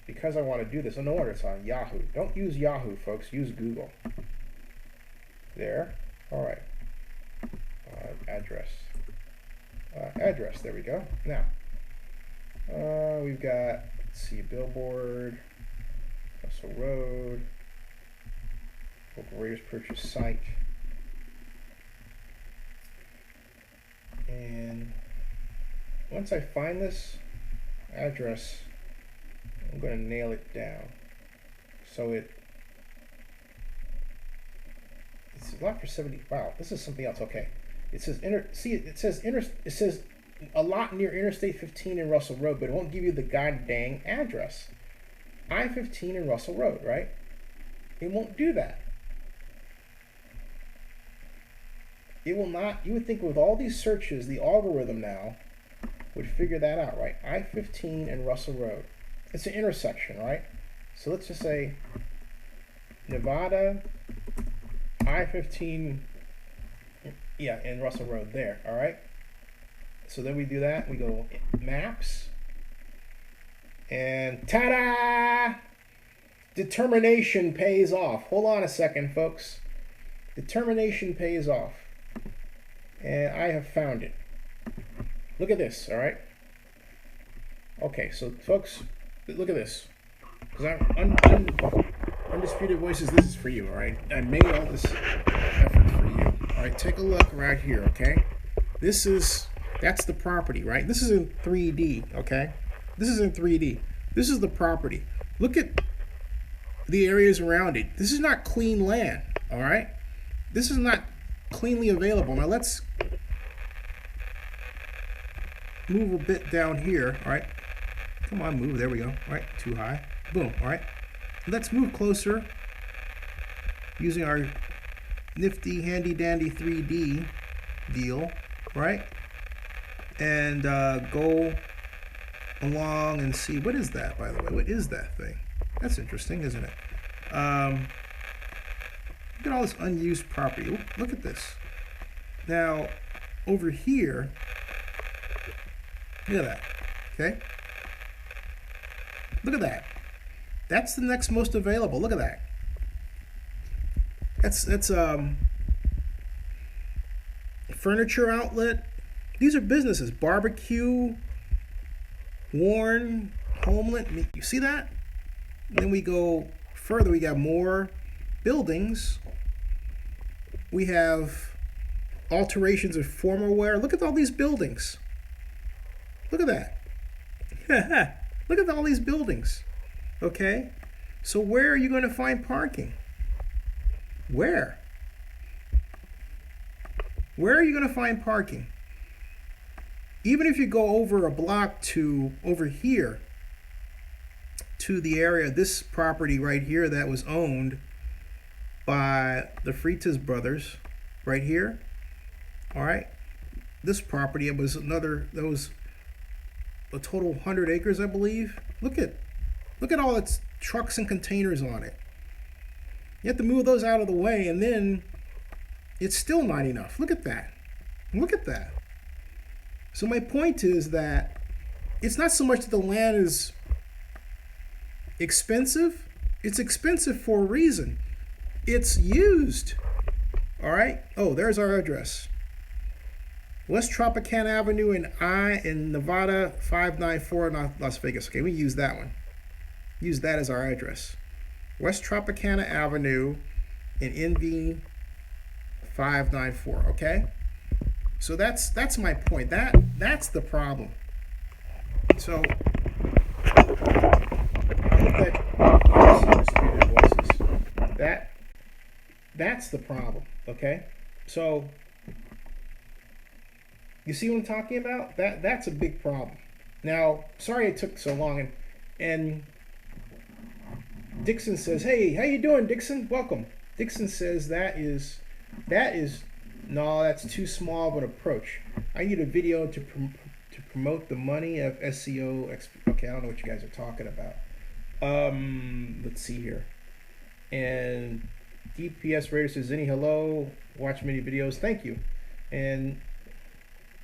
because I want to do this, no wonder it's on Yahoo. Don't use Yahoo, folks. Use Google. There. All right. Address. Address. There we go. Now, we've got, let's see, billboard. Russell Road, local Raiders purchase site. And once I find this address, I'm going to nail it down. So it's a lot for 70. Wow, this is something else. Okay. It says it says a lot near Interstate 15 and Russell Road, but it won't give you the god dang address. I-15 and Russell Road, right? It won't do that. It will not. You would think with all these searches, the algorithm now would figure that out, right? I-15 and Russell Road. It's an intersection, right? So let's just say Nevada, I-15, yeah, and Russell Road there, all right? So then we do that. We go maps. And ta-da! Determination pays off. Hold on a second, folks. Determination pays off. And I have found it. Look at this, all right? Okay, so folks, look at this. Because Undisputed Voices, this is for you, all right? I made all this effort for you. All right, take a look right here, okay? That's the property, right? This is in 3D, okay? This is in 3D. This is the property. Look at the areas around it. This is not clean land, all right? This is not cleanly available. Now let's move a bit down here, all right? Come on, move. There we go. All right, too high. Boom, all right? Let's move closer using our nifty, handy-dandy 3D deal, right? And go along and see. What is that, by the way? What is that thing? That's interesting, isn't it? Look at all this unused property. Look at this. Now, over here, look at that. Okay? Look at that. That's the next most available. Look at that. That's furniture outlet. These are businesses. Barbecue, Warren, Homeland. You see that? Then we go further. We got more buildings. We have alterations of former wear. Look at all these buildings. Look at that. Look at all these buildings. Okay? So where are you going to find parking? Where? Where are you going to find parking? Even if you go over a block to over here to the area, this property right here that was owned by the Freitas brothers, right here. All right, this property, it was another. That was a total 100 acres, I believe. Look at all its trucks and containers on it. You have to move those out of the way, and then it's still not enough. Look at that. Look at that. So my point is that it's not so much that the land is expensive. It's expensive for a reason. It's used. All right. Oh, there's our address. West Tropicana Avenue in Nevada, 594 Las Vegas. Okay, we use that one. Use that as our address. West Tropicana Avenue in NV 594. Okay. So that's my point. That's the problem. So that's the problem. Okay. So you see what I'm talking about? That's a big problem. Now, sorry it took so long, and Dixon says, "Hey, how you doing, Dixon? Welcome." Dixon says that is no, that's too small of an approach. I need a video to promote the money of SEO. Okay, I don't know what you guys are talking about. Let's see here. And DPS Raider says, "Zinni, hello. Watch many videos. Thank you." And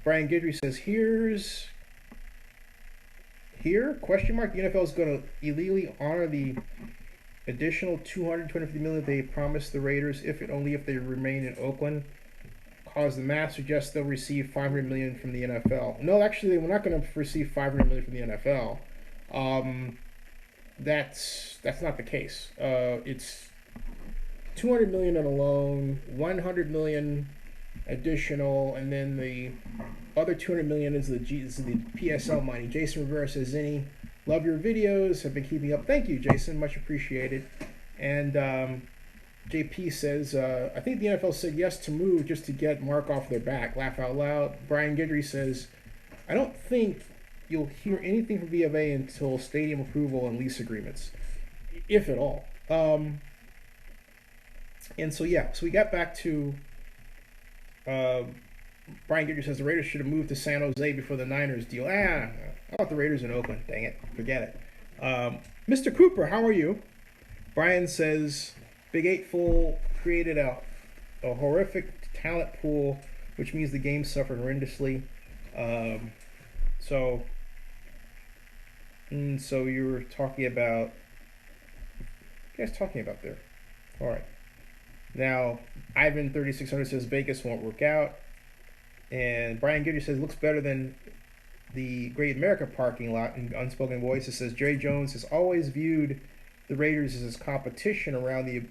Brian Guidry says, here, question mark, the NFL is going to illegally honor the additional $250 million they promised the Raiders if they remain in Oakland. Cause the math suggests they'll receive $500 million from the NFL. No, actually, we're not going to receive $500 million from the NFL. That's not the case. It's $200 million on a loan, $100 million additional, and then the other 200 million is the PSL money. Jason Rivera says, Zinni, love your videos, have been keeping up. Thank you, Jason, much appreciated. And JP says, I think the NFL said yes to move just to get Mark off their back. Laugh out loud. Brian Guidry says, I don't think you'll hear anything from BofA until stadium approval and lease agreements, if at all. And so, yeah, so we got back to Brian Guidry says the Raiders should have moved to San Jose before the Niners deal. I want the Raiders in Oakland. Dang it. Forget it. Mr. Cooper, how are you? Brian says Big Eightful created a horrific talent pool, which means the game suffered horrendously. So you were talking about, what are you guys talking about there? All right. Now, Ivan 3600 says Vegas won't work out. And Brian Guidry says looks better than the Great America parking lot. In Unspoken Voices says Jerry Jones has always viewed the Raiders as his competition around the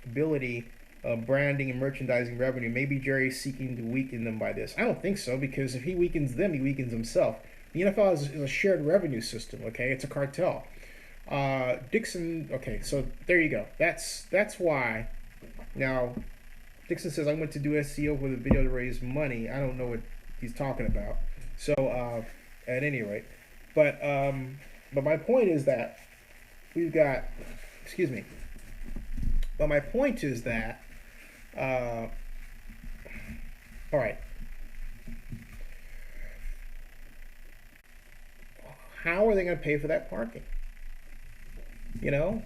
ability of branding and merchandising revenue. Maybe Jerry's seeking to weaken them by this. I don't think so, because if he weakens them, he weakens himself. The NFL is a shared revenue system, okay? It's a cartel. Dixon, okay, so there you go. That's why. Now, Dixon says, I went to do SEO with a video to raise money. I don't know what he's talking about. So, at any rate. But my point is that we've got, but my point is that, all right. How are they going to pay for that parking? You know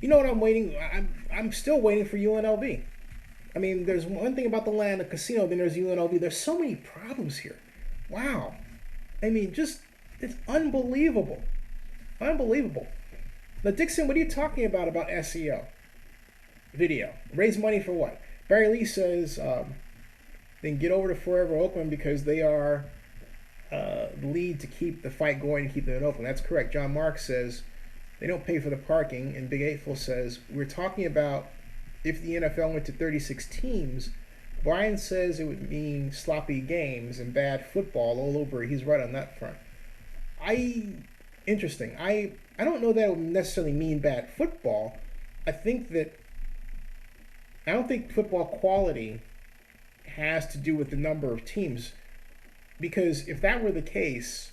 what I'm waiting, I'm still waiting for UNLV. I mean, there's one thing about the land, the casino, then there's UNLV. There's so many problems here. Wow. I mean, just, it's unbelievable. Unbelievable. Now, Dixon, what are you talking about SEO? Video. Raise money for what? Barry Lee says, then get over to Forever Oakland because they are the lead to keep the fight going and keep them in Oakland. That's correct. John Mark says they don't pay for the parking. And Big Eightful says, we're talking about if the NFL went to 36 teams, Brian says it would mean sloppy games and bad football all over. He's right on that front. Interesting. I don't know that it would necessarily mean bad football. I don't think football quality has to do with the number of teams, because if that were the case,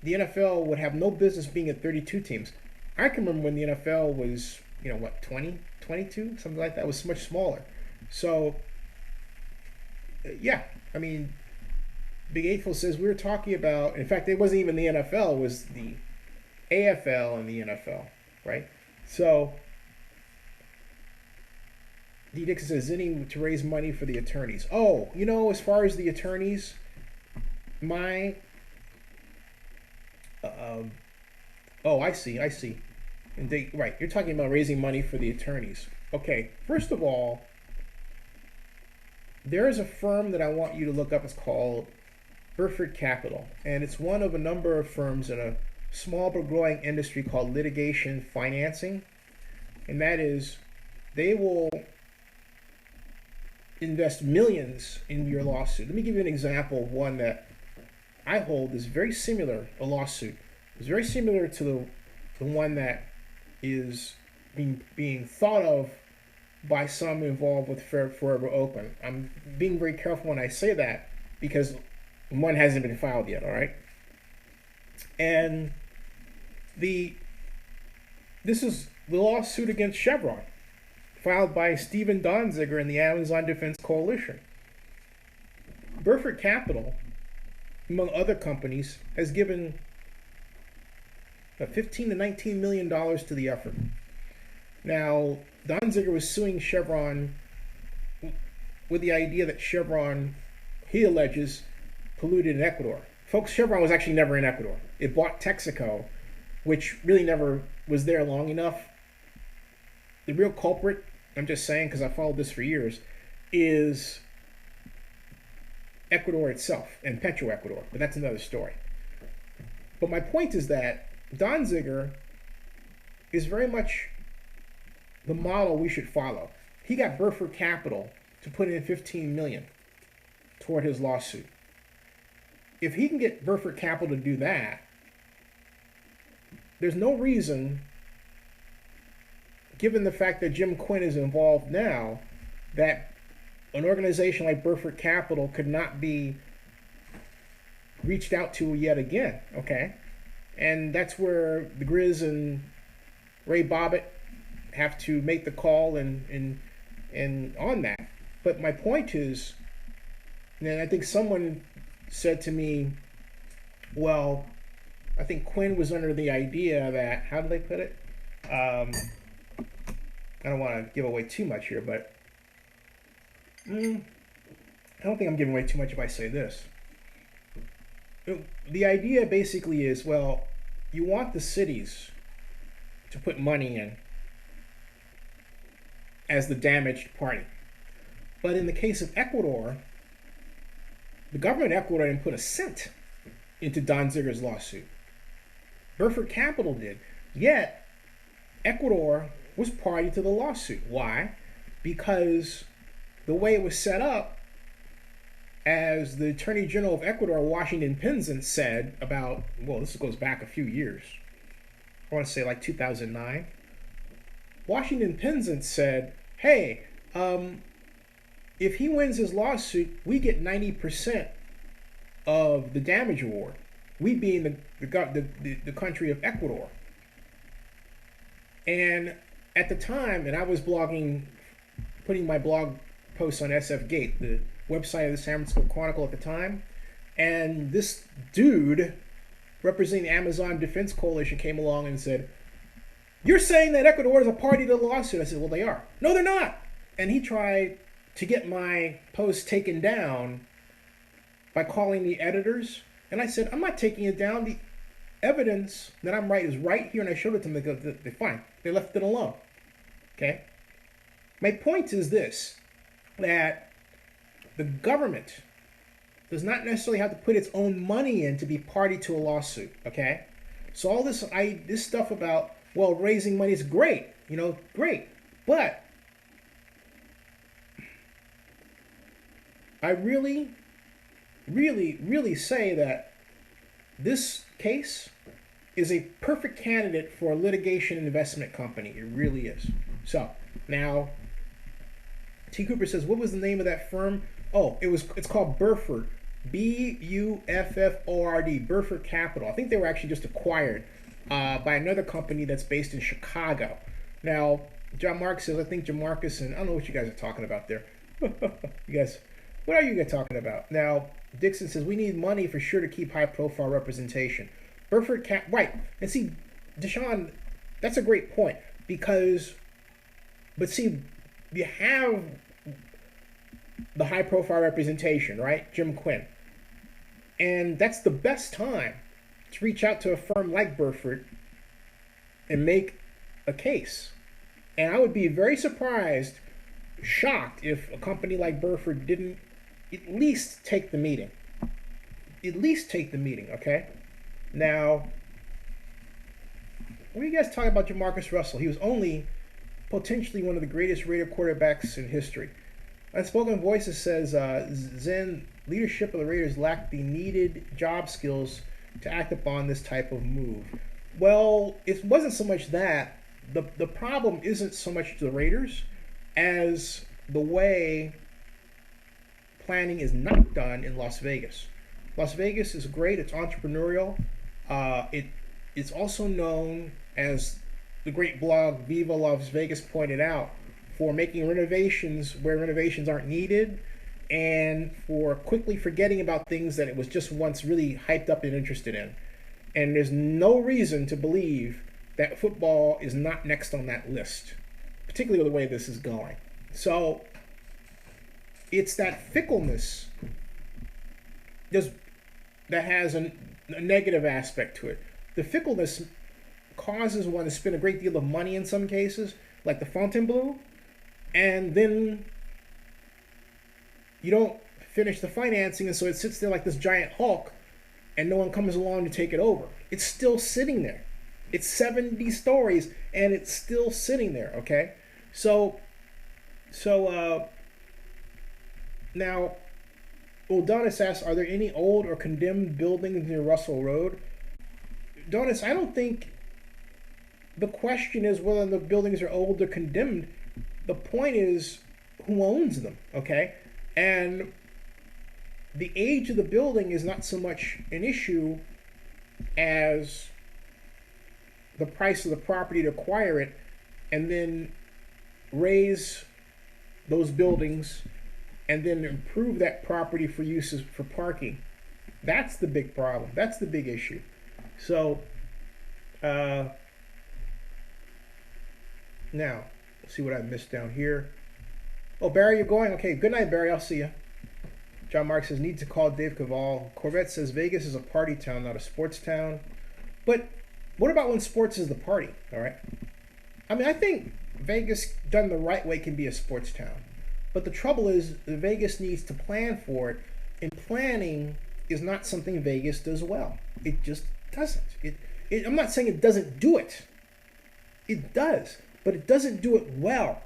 the NFL would have no business being at 32 teams. I can remember when the NFL was, 20, 22, something like that. It was much smaller. So, yeah, I mean, Big Eightful says we were talking about, in fact, it wasn't even the NFL, it was the AFL and the NFL, right? So, D. Dixon says, Zinni to raise money for the attorneys. Oh, as far as the attorneys, I see. And right, you're talking about raising money for the attorneys. Okay, first of all, there is a firm that I want you to look up. It's called Burford Capital, and it's one of a number of firms in a small but growing industry called litigation financing, and that is, they will invest millions in your lawsuit. Let me give you an example of one that I hold is very similar, a lawsuit. It's very similar to the one that is being thought of by some involved with Forever Oakland. I'm being very careful when I say that because one hasn't been filed yet, all right? And this is the lawsuit against Chevron, filed by Stephen Donziger and the Amazon Defense Coalition. Burford Capital, among other companies, has given $15 to $19 million to the effort. Now, Donziger was suing Chevron with the idea that Chevron, he alleges, polluted in Ecuador. Folks, Chevron was actually never in Ecuador. It bought Texaco, which really never was there long enough. The real culprit, I'm just saying because I followed this for years, is Ecuador itself and Petroecuador, but that's another story. But my point is that Donziger is very much the model we should follow. He got Burford Capital to put in $15 million. toward his lawsuit. If he can get Burford Capital to do that, there's no reason, given the fact that Jim Quinn is involved now, that an organization like Burford Capital could not be reached out to yet again, okay? And that's where the Grizz and Ray Bobbitt have to make the call and on that. But my point is, and I think someone said to me, well, I think Quinn was under the idea that, how did they put it? I don't want to give away too much here, but I don't think I'm giving away too much if I say this. The idea basically is, well, you want the cities to put money in as the damaged party. But in the case of Ecuador, the government of Ecuador didn't put a cent into Don Ziegler's lawsuit. Burford Capital did. Yet, Ecuador was party to the lawsuit. Why? Because the way it was set up, as the Attorney General of Ecuador, Washington Pinzon, said about, well, this goes back a few years. I want to say like 2009. Washington Pinzon said, hey, if he wins his lawsuit, we get 90% of the damage award. We being the country of Ecuador. And at the time, and I was blogging, putting my blog posts on SF Gate, the website of the San Francisco Chronicle at the time, and this dude representing the Amazon Defense Coalition came along and said, you're saying that Ecuador is a party to the lawsuit. I said, well, they are. No, they're not. And he tried to get my post taken down by calling the editors. And I said, I'm not taking it down. The evidence that I'm right is right here. And I showed it to them. They go, they're fine. They left it alone. Okay? My point is this, that the government does not necessarily have to put its own money in to be party to a lawsuit. Okay? So all this stuff about, well, raising money is great. Great. But I really, really, really say that this case is a perfect candidate for a litigation investment company. It really is. So, now, T. Cooper says, what was the name of that firm? Oh, it's called Burford. Bufford. Burford Capital. I think they were actually just acquired by another company that's based in Chicago. Now, John Mark says, I think Jamarcus, and I don't know what you guys are talking about there. You guys, what are you guys talking about? Now, Dixon says, we need money for sure to keep high-profile representation. Burford right. And see, Deshaun, that's a great point. But see, you have the high-profile representation, right? Jim Quinn. And that's the best time to reach out to a firm like Burford and make a case. And I would be very surprised, shocked, if a company like Burford didn't at least take the meeting. At least take the meeting, okay? Now, what are you guys talking about Jamarcus Russell? He was only potentially one of the greatest Raider quarterbacks in history. Unspoken Voices says, Zen, leadership of the Raiders lacked the needed job skills to act upon this type of move. Well, it wasn't so much that. The problem isn't so much the Raiders as the way planning is not done in Las Vegas. Las Vegas is great. It's entrepreneurial. It's also known, as the great blog Viva Las Vegas pointed out, for making renovations where renovations aren't needed, and for quickly forgetting about things that it was just once really hyped up and interested in. And there's no reason to believe that football is not next on that list, particularly the way this is going. So it's that fickleness that has a negative aspect to it. The fickleness causes one to spend a great deal of money in some cases, like the Fontainebleau, and then you don't finish the financing, and so it sits there like this giant Hulk, and no one comes along to take it over. It's still sitting there. It's 70 stories, and it's still sitting there, okay? So now, Well, Donis asks, are there any old or condemned buildings near Russell Road? Donis, I don't think the question is whether the buildings are old or condemned. The point is who owns them, okay? And the age of the building is not so much an issue as the price of the property to acquire it and then raise those buildings and then improve that property for uses for parking. That's the big problem. That's the big issue. So, now, let's see what I missed down here. Oh, Barry, you're going? Okay, good night, Barry. I'll see you. John Mark says, need to call Dave Cavall. Corvette says, Vegas is a party town, not a sports town. But what about when sports is the party, all right? I mean, I think Vegas, done the right way, can be a sports town. But the trouble is, Vegas needs to plan for it, and planning is not something Vegas does well. It just doesn't. I'm not saying it doesn't do it. It does, but it doesn't do it well.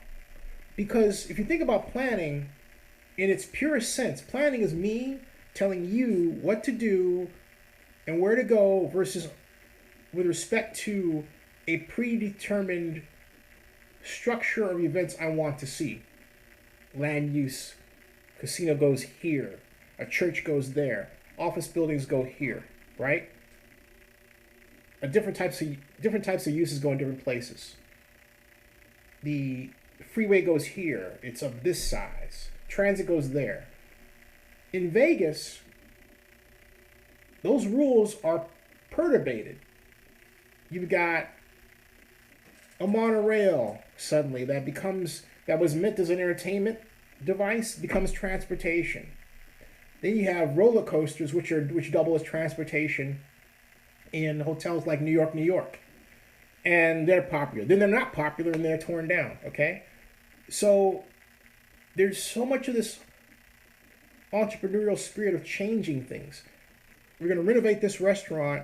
Because if you think about planning, in its purest sense, planning is me telling you what to do and where to go versus with respect to a predetermined structure of events I want to see. Land use, casino goes here, a church goes there, office buildings go here, right? Different types of uses go in different places. The freeway goes here, it's of this size. Transit goes there. In Vegas, those rules are perturbated. You've got a monorail suddenly that was meant as an entertainment device becomes transportation. Then you have roller coasters which double as transportation in hotels like New York. And they're popular. Then they're not popular and they're torn down, okay? So there's so much of this entrepreneurial spirit of changing things. We're going to renovate this restaurant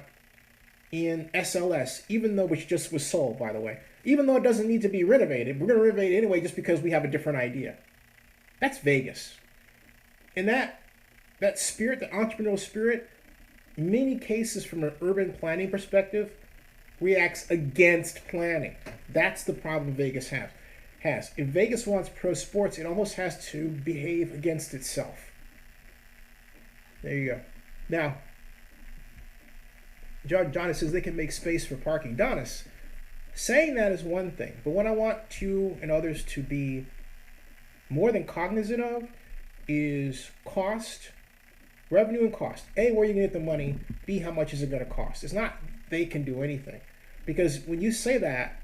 in SLS, which just was sold, by the way. Even though it doesn't need to be renovated, we're going to renovate it anyway just because we have a different idea. That's Vegas. And that spirit, the entrepreneurial spirit, in many cases from an urban planning perspective, reacts against planning. That's the problem Vegas has. If Vegas wants pro sports, it almost has to behave against itself. There you go. Now, Jonas says they can make space for parking. Donis, saying that is one thing, but what I want you and others to be more than cognizant of is cost, revenue and cost. A, where you can get the money. B, how much is it going to cost? It's not they can do anything. Because when you say that,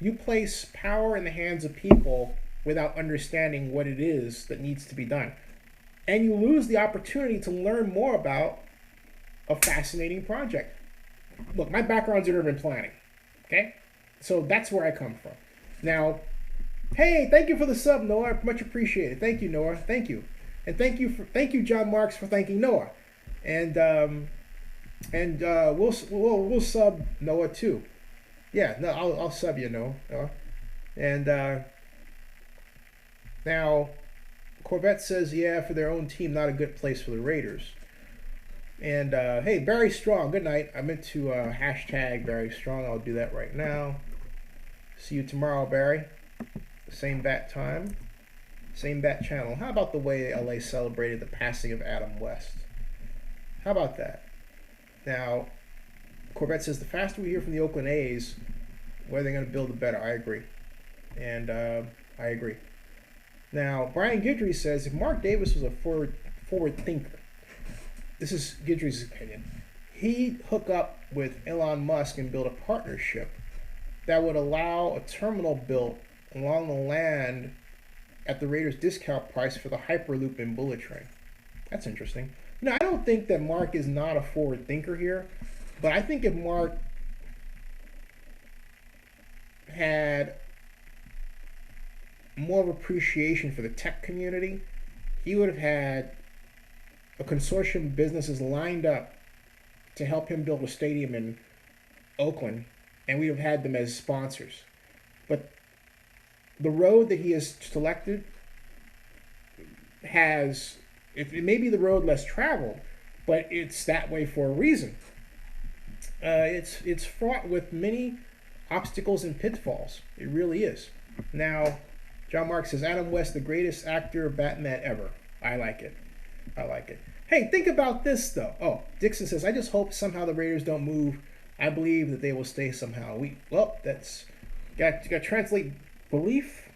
you place power in the hands of people without understanding what it is that needs to be done. And you lose the opportunity to learn more about a fascinating project. Look, my background's in urban planning, okay? So that's where I come from. Now, hey, thank you for the sub, Noah. Much appreciated. Thank you, Noah. Thank you. And thank you, John Marks, for thanking Noah. And we'll sub Noah too. Yeah, no, I'll sub you, Noah. And now, Corvette says, yeah, for their own team, not a good place for the Raiders. And hey, Barry Strong, good night. I meant to hashtag Barry Strong. I'll do that right now. See you tomorrow, Barry. Same bat time, same bat channel. How about the way LA celebrated the passing of Adam West? How about that? Now, Corvette says the faster we hear from the Oakland A's, where they're going to build, the better. I agree. And I agree. Now, Brian Guidry says if Mark Davis was a forward thinker, this is Guidry's opinion, he'd hook up with Elon Musk and build a partnership that would allow a terminal built along the land at the Raiders' discount price for the Hyperloop and Bullet Train. That's interesting. I don't think that Mark is not a forward thinker here, but I think if Mark had more of appreciation for the tech community, he would have had a consortium of businesses lined up to help him build a stadium in Oakland, and we would have had them as sponsors. But the road that he has selected has It may be the road less traveled, but it's that way for a reason. It's fraught with many obstacles and pitfalls. It really is. Now, John Mark says Adam West, the greatest actor Batman ever. I like it. I like it. Hey, think about this though. Oh, Dixon says I just hope somehow the Raiders don't move. I believe that they will stay somehow. That's got to translate belief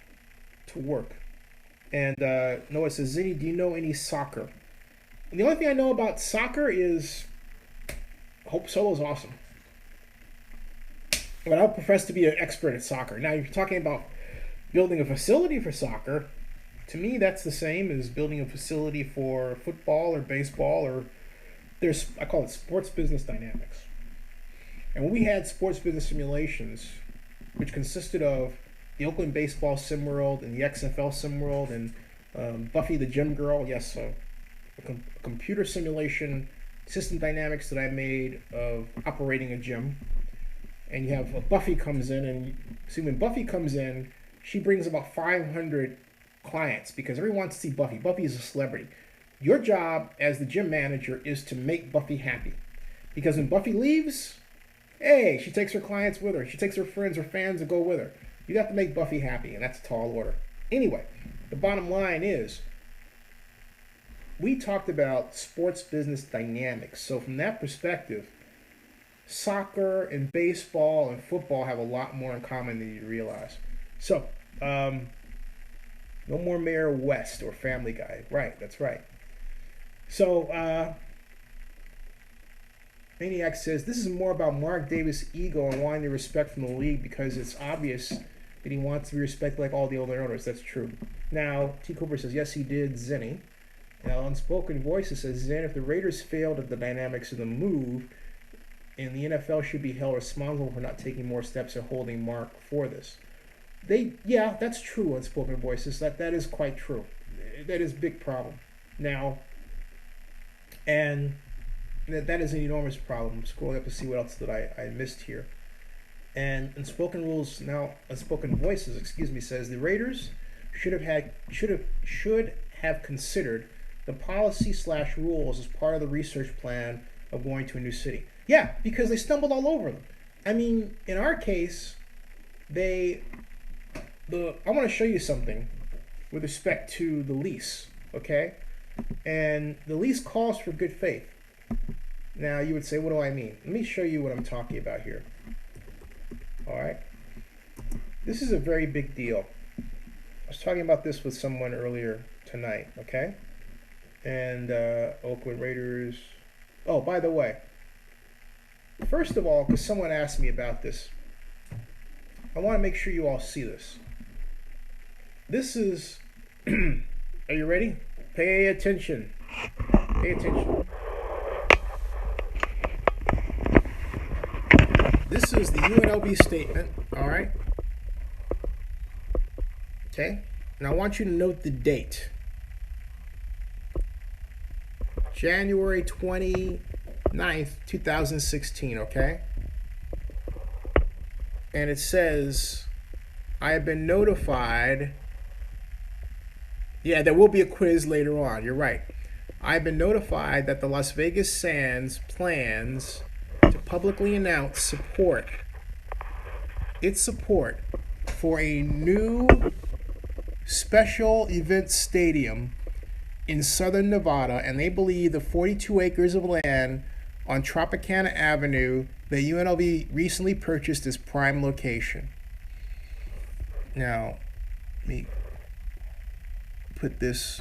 to work. And Noah says, Zinni, do you know any soccer? And the only thing I know about soccer is Hope Solo's awesome. But I don't profess to be an expert at soccer. Now, if you're talking about building a facility for soccer, to me that's the same as building a facility for football or baseball, or I call it sports business dynamics. And when we had sports business simulations, which consisted of the Oakland baseball sim world and the XFL sim world and Buffy the Gym Girl, yes, a computer simulation system dynamics that I made of operating a gym. And you have Buffy comes in, and see when Buffy comes in, she brings about 500 clients because everyone wants to see Buffy. Buffy is a celebrity. Your job as the gym manager is to make Buffy happy. Because when Buffy leaves, hey, she takes her clients with her. She takes her friends, her fans to go with her. You have to make Buffy happy, and that's a tall order. Anyway, the bottom line is, we talked about sports business dynamics. So from that perspective, soccer and baseball and football have a lot more in common than you realize. So, no more Mayor West or Family Guy. Right, that's right. So, Maniac says, this is more about Mark Davis' ego and wanting the respect from the league because it's obvious that he wants to be respected like all the other owners. That's true. Now, T. Cooper says, yes, he did, Zinni. Now, Unspoken Voices says, Zen, if the Raiders failed at the dynamics of the move, and the NFL should be held responsible for not taking more steps or holding Mark for this. Yeah, that's true, Unspoken Voices. That is quite true. That is a big problem. Now, and that is an enormous problem. I'm scrolling up to see what else that I missed here. And Unspoken Voices, says the Raiders should have considered the policy/rules as part of the research plan of going to a new city. Yeah, because they stumbled all over them. I mean, in our case, I want to show you something with respect to the lease, okay? And the lease calls for good faith. Now, you would say, what do I mean? Let me show you what I'm talking about here. All right? This is a very big deal. I was talking about this with someone earlier tonight, okay? And Oakland Raiders. Oh, by the way, first of all, because someone asked me about this, I want to make sure you all see this. This is, are you ready? Pay attention. Pay attention. This is the UNLV statement, all right? Okay? And I want you to note the date. January 29th, 2016, okay? And it says, I have been notified. Yeah, there will be a quiz later on. You're right. I've been notified that the Las Vegas Sands plans to publicly announce its support for a new special event stadium in southern Nevada, and they believe the 42 acres of land on Tropicana Avenue that UNLV recently purchased is prime location. Now, let me put this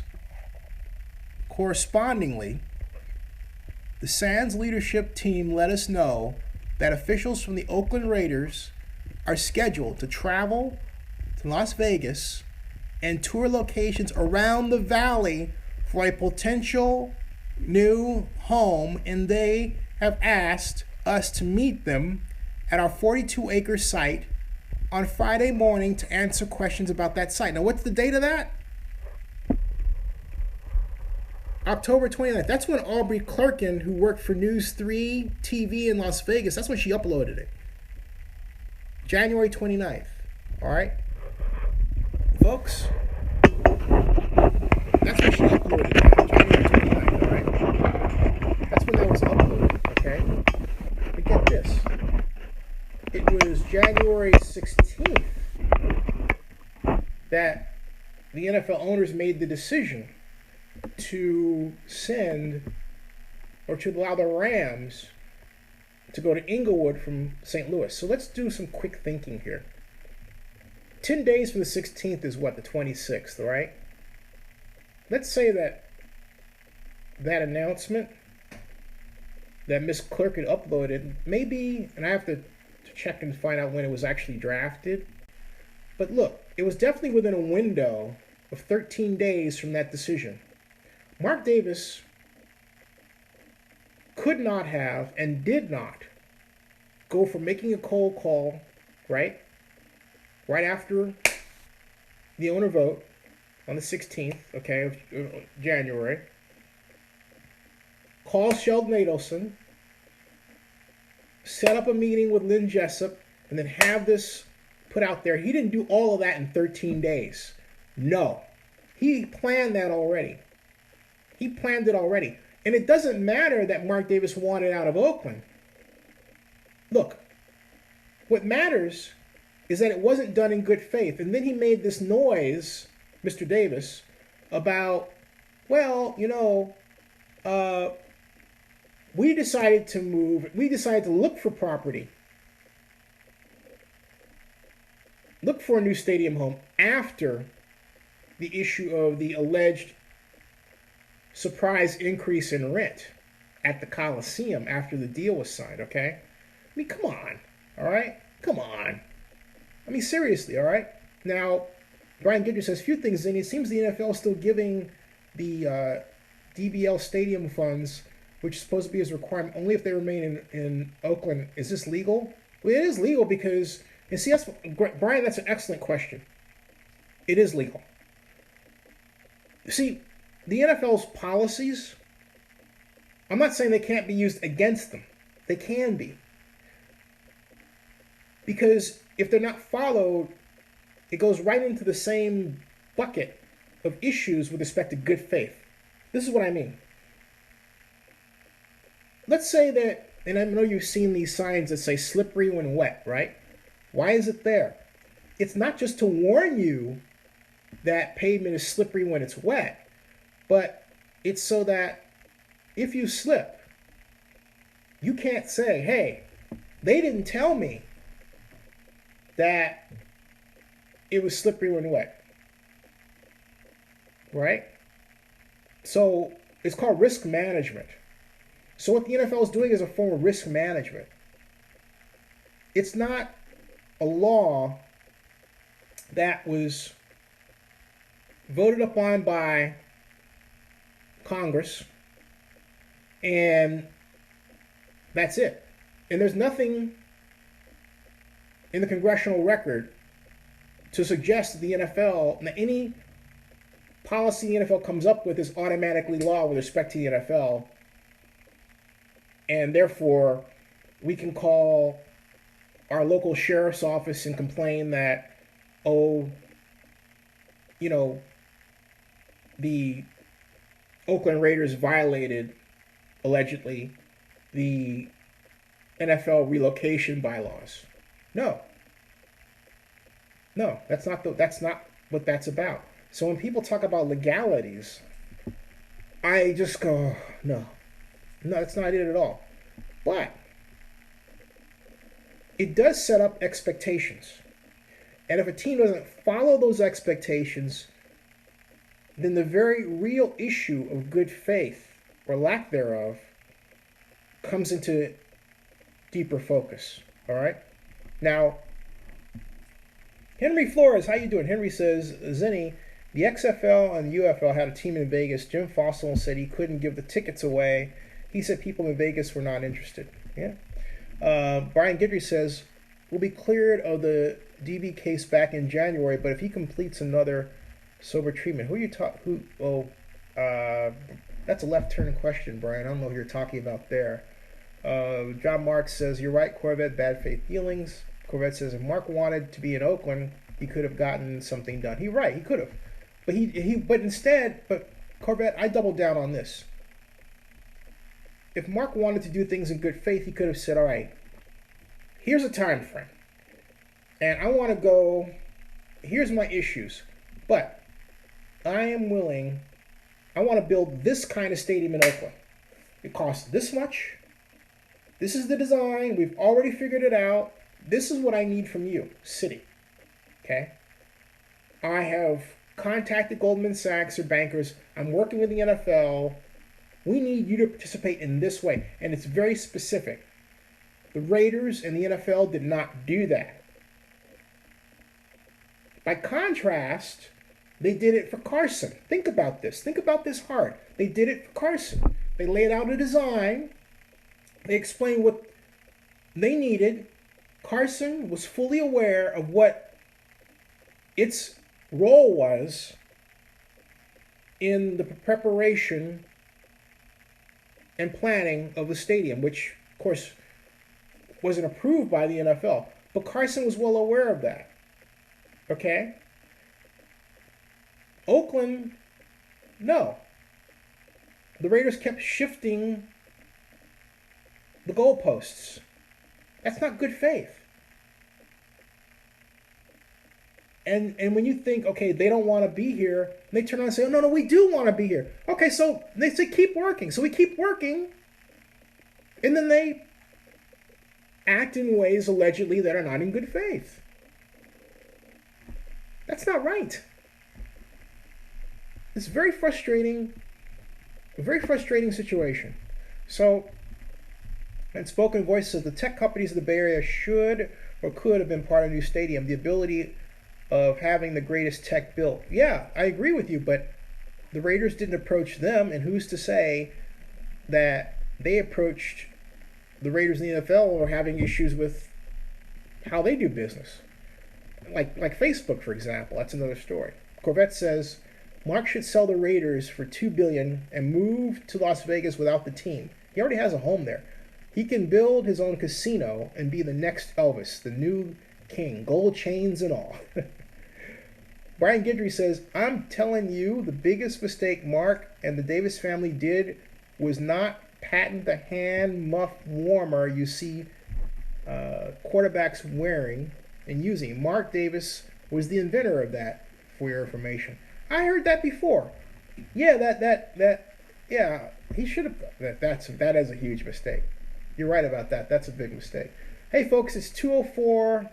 correspondingly. The Sands leadership team let us know that officials from the Oakland Raiders are scheduled to travel to Las Vegas and tour locations around the valley for a potential new home, and they have asked us to meet them at our 42-acre site on Friday morning to answer questions about that site. Now, what's the date of that? October 29th. That's when Aubrey Clerkin, who worked for News 3 TV in Las Vegas, that's when she uploaded it. January 29th. All right? Folks, that's when she uploaded it. January it was January 16th that the NFL owners made the decision to send or to allow the Rams to go to Inglewood from St. Louis. So let's do some quick thinking here. 10 days from the 16th is what, the 26th, right? Let's say that announcement that Miss Clerk had uploaded, maybe, and I have to check and find out when it was actually drafted. But look, it was definitely within a window of 13 days from that decision. Mark Davis could not have and did not go from making a cold call, right after the owner vote on the 16th, okay, of January, call Sheldon Adelson, set up a meeting with Lynn Jessup, and then have this put out there. He didn't do all of that in 13 days. No. He planned that already. He planned it already. And it doesn't matter that Mark Davis wanted out of Oakland. Look, what matters is that it wasn't done in good faith. And then he made this noise, Mr. Davis, about, well, we decided to look for property. Look for a new stadium home after the issue of the alleged surprise increase in rent at the Coliseum after the deal was signed, okay? I mean, come on, all right? Come on. I mean, seriously, all right? Now, Brian Guidry says a few things, and it seems the NFL is still giving the DBL stadium funds, which is supposed to be as a requirement, only if they remain in Oakland. Is this legal? Well, it is legal because, and see, Brian, that's an excellent question. It is legal. See, the NFL's policies, I'm not saying they can't be used against them. They can be. Because if they're not followed, it goes right into the same bucket of issues with respect to good faith. This is what I mean. Let's say that, and I know you've seen these signs that say slippery when wet, right? Why is it there? It's not just to warn you that pavement is slippery when it's wet, but it's so that if you slip, you can't say, hey, they didn't tell me that it was slippery when wet, right? So it's called risk management. So what the NFL is doing is a form of risk management. It's not a law that was voted upon by Congress, and that's it. And there's nothing in the congressional record to suggest that the NFL, that any policy the NFL comes up with is automatically law with respect to the NFL, and therefore we can call our local sheriff's office and complain that, the Oakland Raiders violated, allegedly, the NFL relocation bylaws. No, that's not what that's about. So when people talk about legalities, I just go, no, that's not it at all. But it does set up expectations. And if a team doesn't follow those expectations, then the very real issue of good faith, or lack thereof, comes into deeper focus. All right? Now, Henry Flores, how you doing? Henry says, Zinni, the XFL and the UFL had a team in Vegas. Jim Fossil said he couldn't give the tickets away. He said people in Vegas were not interested. Yeah. Brian Guidry says, will be cleared of the DB case back in January, but if he completes another sober treatment, that's a left turn question, Brian. I don't know who you're talking about there. John Marks says, you're right, Corvette, bad faith dealings. Corvette says, if Mark wanted to be in Oakland, he could have gotten something done. He could have. But Corvette, I double down on this. If Mark wanted to do things in good faith, he could have said, all right, here's a time frame. And I want to go, here's my issues. But I am willing, I want to build this kind of stadium in Oakland. It costs this much. This is the design. We've already figured it out. This is what I need from you, city. Okay? I have contacted Goldman Sachs or bankers. I'm working with the NFL. We need you to participate in this way. And it's very specific. The Raiders and the NFL did not do that. By contrast, they did it for Carson. Think about this. Think about this hard. They did it for Carson. They laid out a design. They explained what they needed. Carson was fully aware of what its role was in the preparation and planning of the stadium, which, of course, wasn't approved by the NFL. But Carson was well aware of that. Okay? Oakland, no. The Raiders kept shifting the goalposts. That's not good faith. And when you think, okay, they don't want to be here, and they turn around and say, oh, no, we do want to be here. Okay, so they say keep working. So we keep working, and then they act in ways allegedly that are not in good faith. That's not right. It's very frustrating, a very frustrating situation. So, and Spoken Voice says the tech companies of the Bay Area should or could have been part of a new stadium. The ability of having the greatest tech built. Yeah, I agree with you, but the Raiders didn't approach them, and who's to say that they approached the Raiders in the NFL or having issues with how they do business? Like Facebook, for example. That's another story. Corvette says Mark should sell the Raiders for $2 billion and move to Las Vegas without the team. He already has a home there. He can build his own casino and be the next Elvis, the new king, gold chains and all. Brian Guidry says, I'm telling you, the biggest mistake Mark and the Davis family did was not patent the hand muff warmer you see quarterbacks wearing and using. Mark Davis was the inventor of that, for your information. I heard that before. Yeah, yeah, he should have. That is a huge mistake. You're right about that. That's a big mistake. Hey, folks, it's 2:04.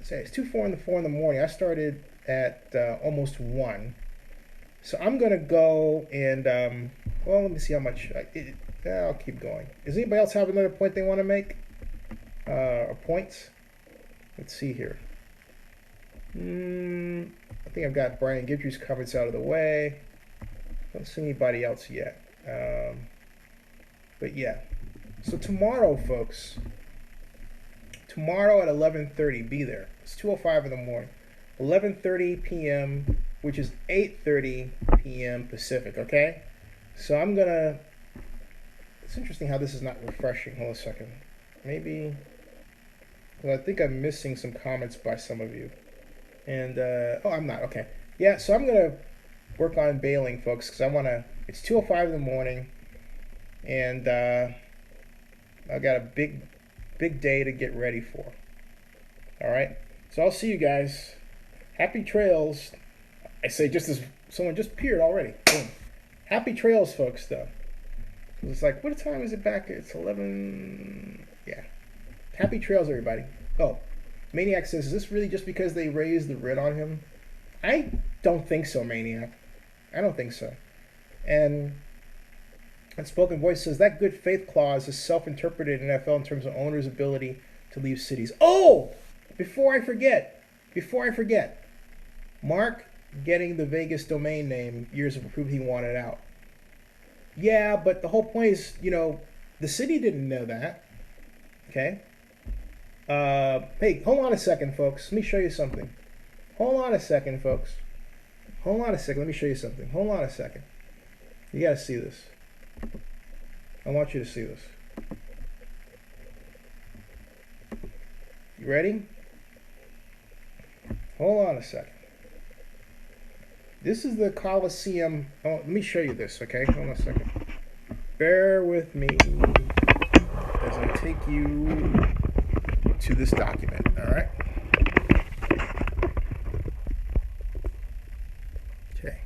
It's 2:04 in the morning. I started at almost 1. So I'm going to go and, well, let me see how much. I'll keep going. Does anybody else have another point they want to make? Or points? Let's see here. I think I've got Brian Guidry's comments out of the way. Don't see anybody else yet. But yeah. So tomorrow, folks. Tomorrow at 11:30, be there. It's 2:05 in the morning. 11:30 p.m., which is 8:30 p.m. Pacific, okay? So I'm going to... It's interesting how this is not refreshing. Hold on a second. Maybe... Well, I think I'm missing some comments by some of you. And, oh, I'm not. Okay. Yeah, so I'm going to work on bailing, folks, because I want to... It's 2:05 in the morning, and I've got a big day to get ready for. All right? So I'll see you guys. Happy trails. I say just as someone just peered already. Boom. Happy trails, folks, though. It's like, what time is it back? It's 11... Yeah. Happy trails, everybody. Oh, Maniac says, is this really just because they raised the writ on him? I don't think so, Maniac. I don't think so. And Spoken Voice says, that good faith clause is self-interpreted in NFL in terms of owners' ability to leave cities. Oh! Before I forget. Mark getting the Vegas domain name years have proved he wanted out. Yeah, but the whole point is, the city didn't know that. Okay? Hey, hold on a second, folks. Let me show you something. Hold on a second, folks. Hold on a second. Let me show you something. Hold on a second. You got to see this. I want you to see this. You ready? Hold on a second. This is the Coliseum. Oh, let me show you this, okay? Hold on a second. Bear with me as I take you to this document. All right. Okay.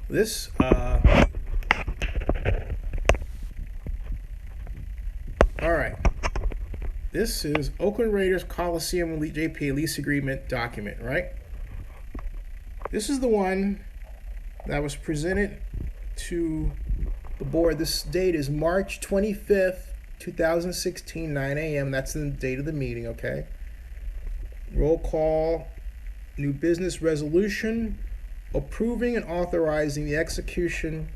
This all right. This is Oakland Raiders Coliseum JPA lease agreement document, right? This is the one that was presented to the board. This date is March 25th, 2016, 9 a.m. That's the date of the meeting, okay? Roll call, new business resolution, approving and authorizing the execution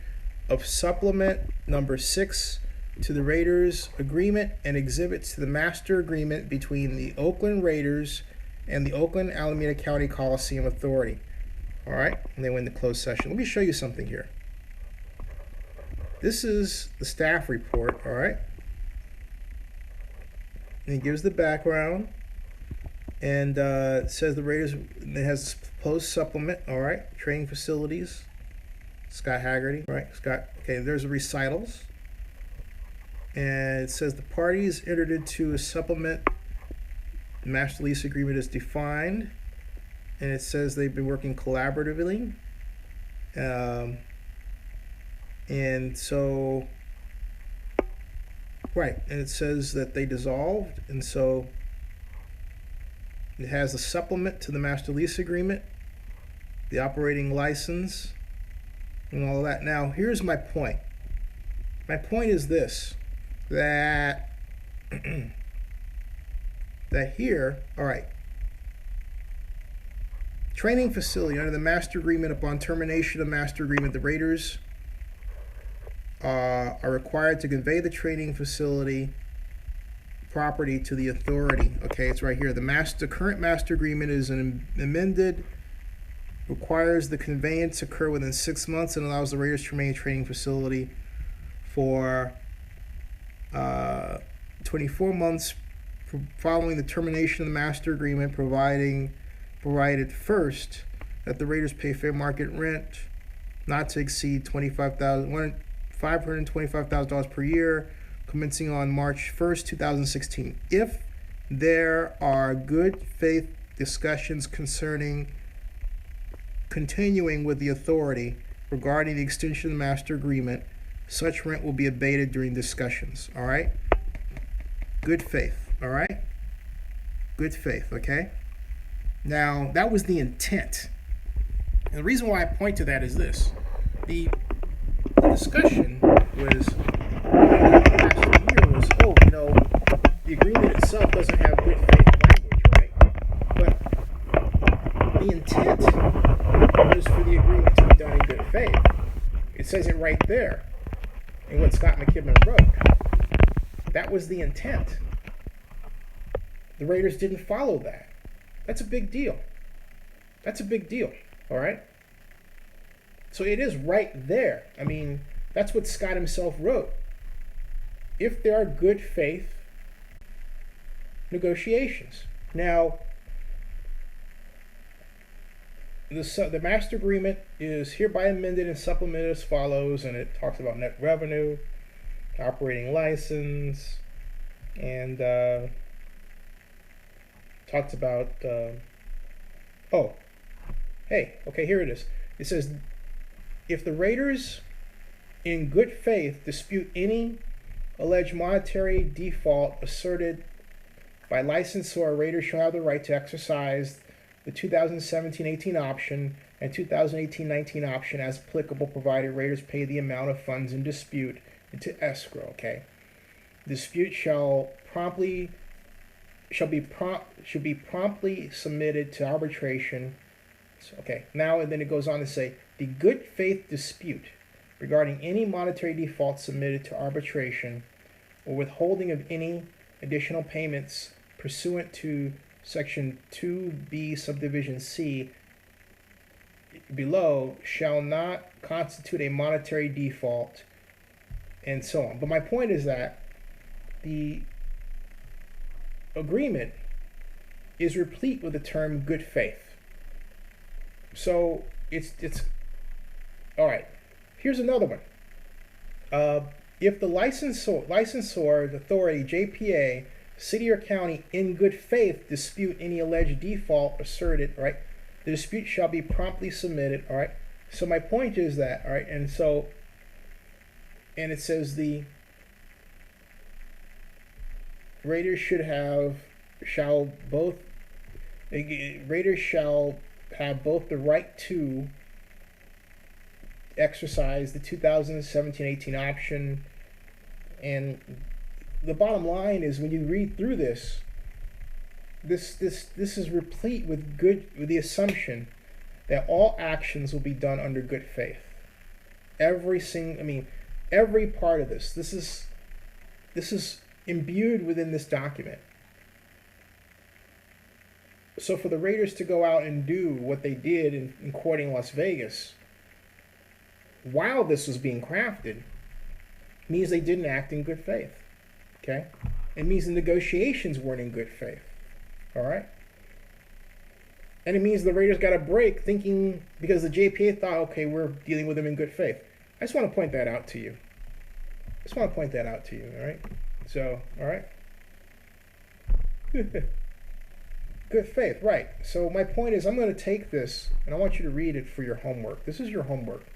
of supplement number 6 to the Raiders agreement and exhibits to the master agreement between the Oakland Raiders and the Oakland Alameda County Coliseum Authority. All right, and they went into closed session. Let me show you something here. This is the staff report, all right? And it gives the background, and it says the Raiders, it has proposed supplement, all right? Training facilities, Scott Haggerty, right? Scott, okay, there's the recitals. And it says the parties entered into a supplement. The master lease agreement is defined. And it says they've been working collaboratively. And so, right, and it says that they dissolved. And so it has a supplement to the master lease agreement, the operating license, and all of that. Now, here's my point. My point is this. That here, all right, training facility under the master agreement. Upon termination of master agreement, the Raiders are required to convey the training facility property to the authority. Okay, it's right here. The current master agreement is amended, requires the conveyance occur within 6 months, and allows the Raiders to remain training facility for 24 months following the termination of the master agreement, provided first that the Raiders pay fair market rent not to exceed $525,000 per year, commencing on March 1st, 2016. If there are good faith discussions concerning continuing with the authority regarding the extension of the master agreement, such rent will be abated during discussions, all right? Good faith, all right? Good faith, okay? Now, that was the intent. And the reason why I point to that is this. The discussion was, last year was, the agreement itself doesn't have good faith language, right? But the intent was for the agreement to be done in good faith. It says it right there in what Scott McKibben wrote. That was the intent. The Raiders didn't follow that. That's a big deal. That's a big deal, all right? So it is right there. I mean, that's what Scott himself wrote. If there are good faith negotiations. Now, the master agreement is hereby amended and supplemented as follows, and it talks about net revenue, operating license, and talks about here it is. It says, if the Raiders in good faith dispute any alleged monetary default asserted by licensor, Raiders shall have the right to exercise the 2017-18 option and 2018-19 option as applicable, provided Raiders pay the amount of funds in dispute into escrow. Okay, dispute should be promptly submitted to arbitration. So, okay, now and then it goes on to say the good faith dispute regarding any monetary default submitted to arbitration or withholding of any additional payments pursuant to Section 2B subdivision C below shall not constitute a monetary default, and so on. But my point is that the agreement is replete with the term good faith. So it's all right. Here's another one. If the licensor, the authority, JPA, city or county in good faith dispute any alleged default asserted, right, the dispute shall be promptly submitted, all right. So my point is that, all right, and it says the Raiders shall have both the right to exercise the 2017-18 option. And the bottom line is, when you read through this is replete with the assumption that all actions will be done under good faith. Every part of this is imbued within this document. So for the Raiders to go out and do what they did in courting Las Vegas, while this was being crafted, means they didn't act in good faith. Okay? It means the negotiations weren't in good faith. All right? And it means the Raiders got a break thinking, because the JPA thought, okay, we're dealing with them in good faith. I just want to point that out to you. All right? So, all right? Good faith, right. So my point is, I'm going to take this, and I want you to read it for your homework. This is your homework.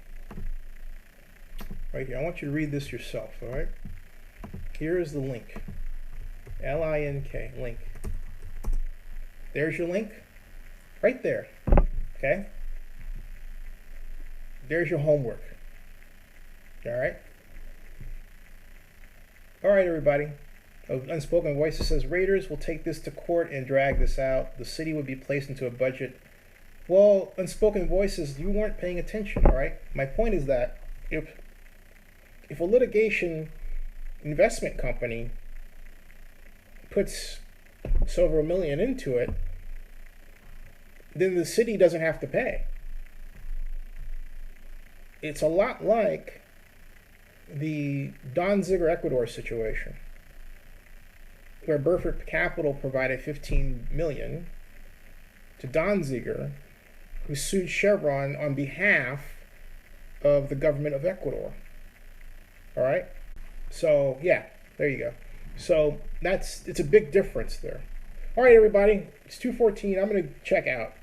Right here. I want you to read this yourself, all right? Here is the link. L-I-N-K, link. There's your link. Right there. Okay? There's your homework. All right? All right, everybody. Unspoken Voices says, Raiders will take this to court and drag this out. The city would be placed into a budget. Well, Unspoken Voices, you weren't paying attention, all right? My point is that if a litigation investment company puts over $1 million into it, then the city doesn't have to pay. It's a lot like the Don Ziegler Ecuador situation, where Burford Capital provided $15 million to Don Ziegler, who sued Chevron on behalf of the government of Ecuador. All right? So, yeah, there you go. So, it's a big difference there. All right, everybody, it's 2:14. I'm going to check out.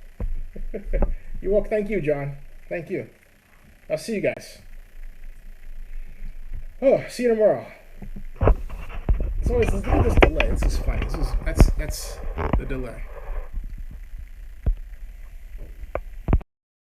You're welcome. Thank you, John. Thank you. I'll see you guys. Oh, see you tomorrow. It's always, look at this delay. This is funny. That's the delay.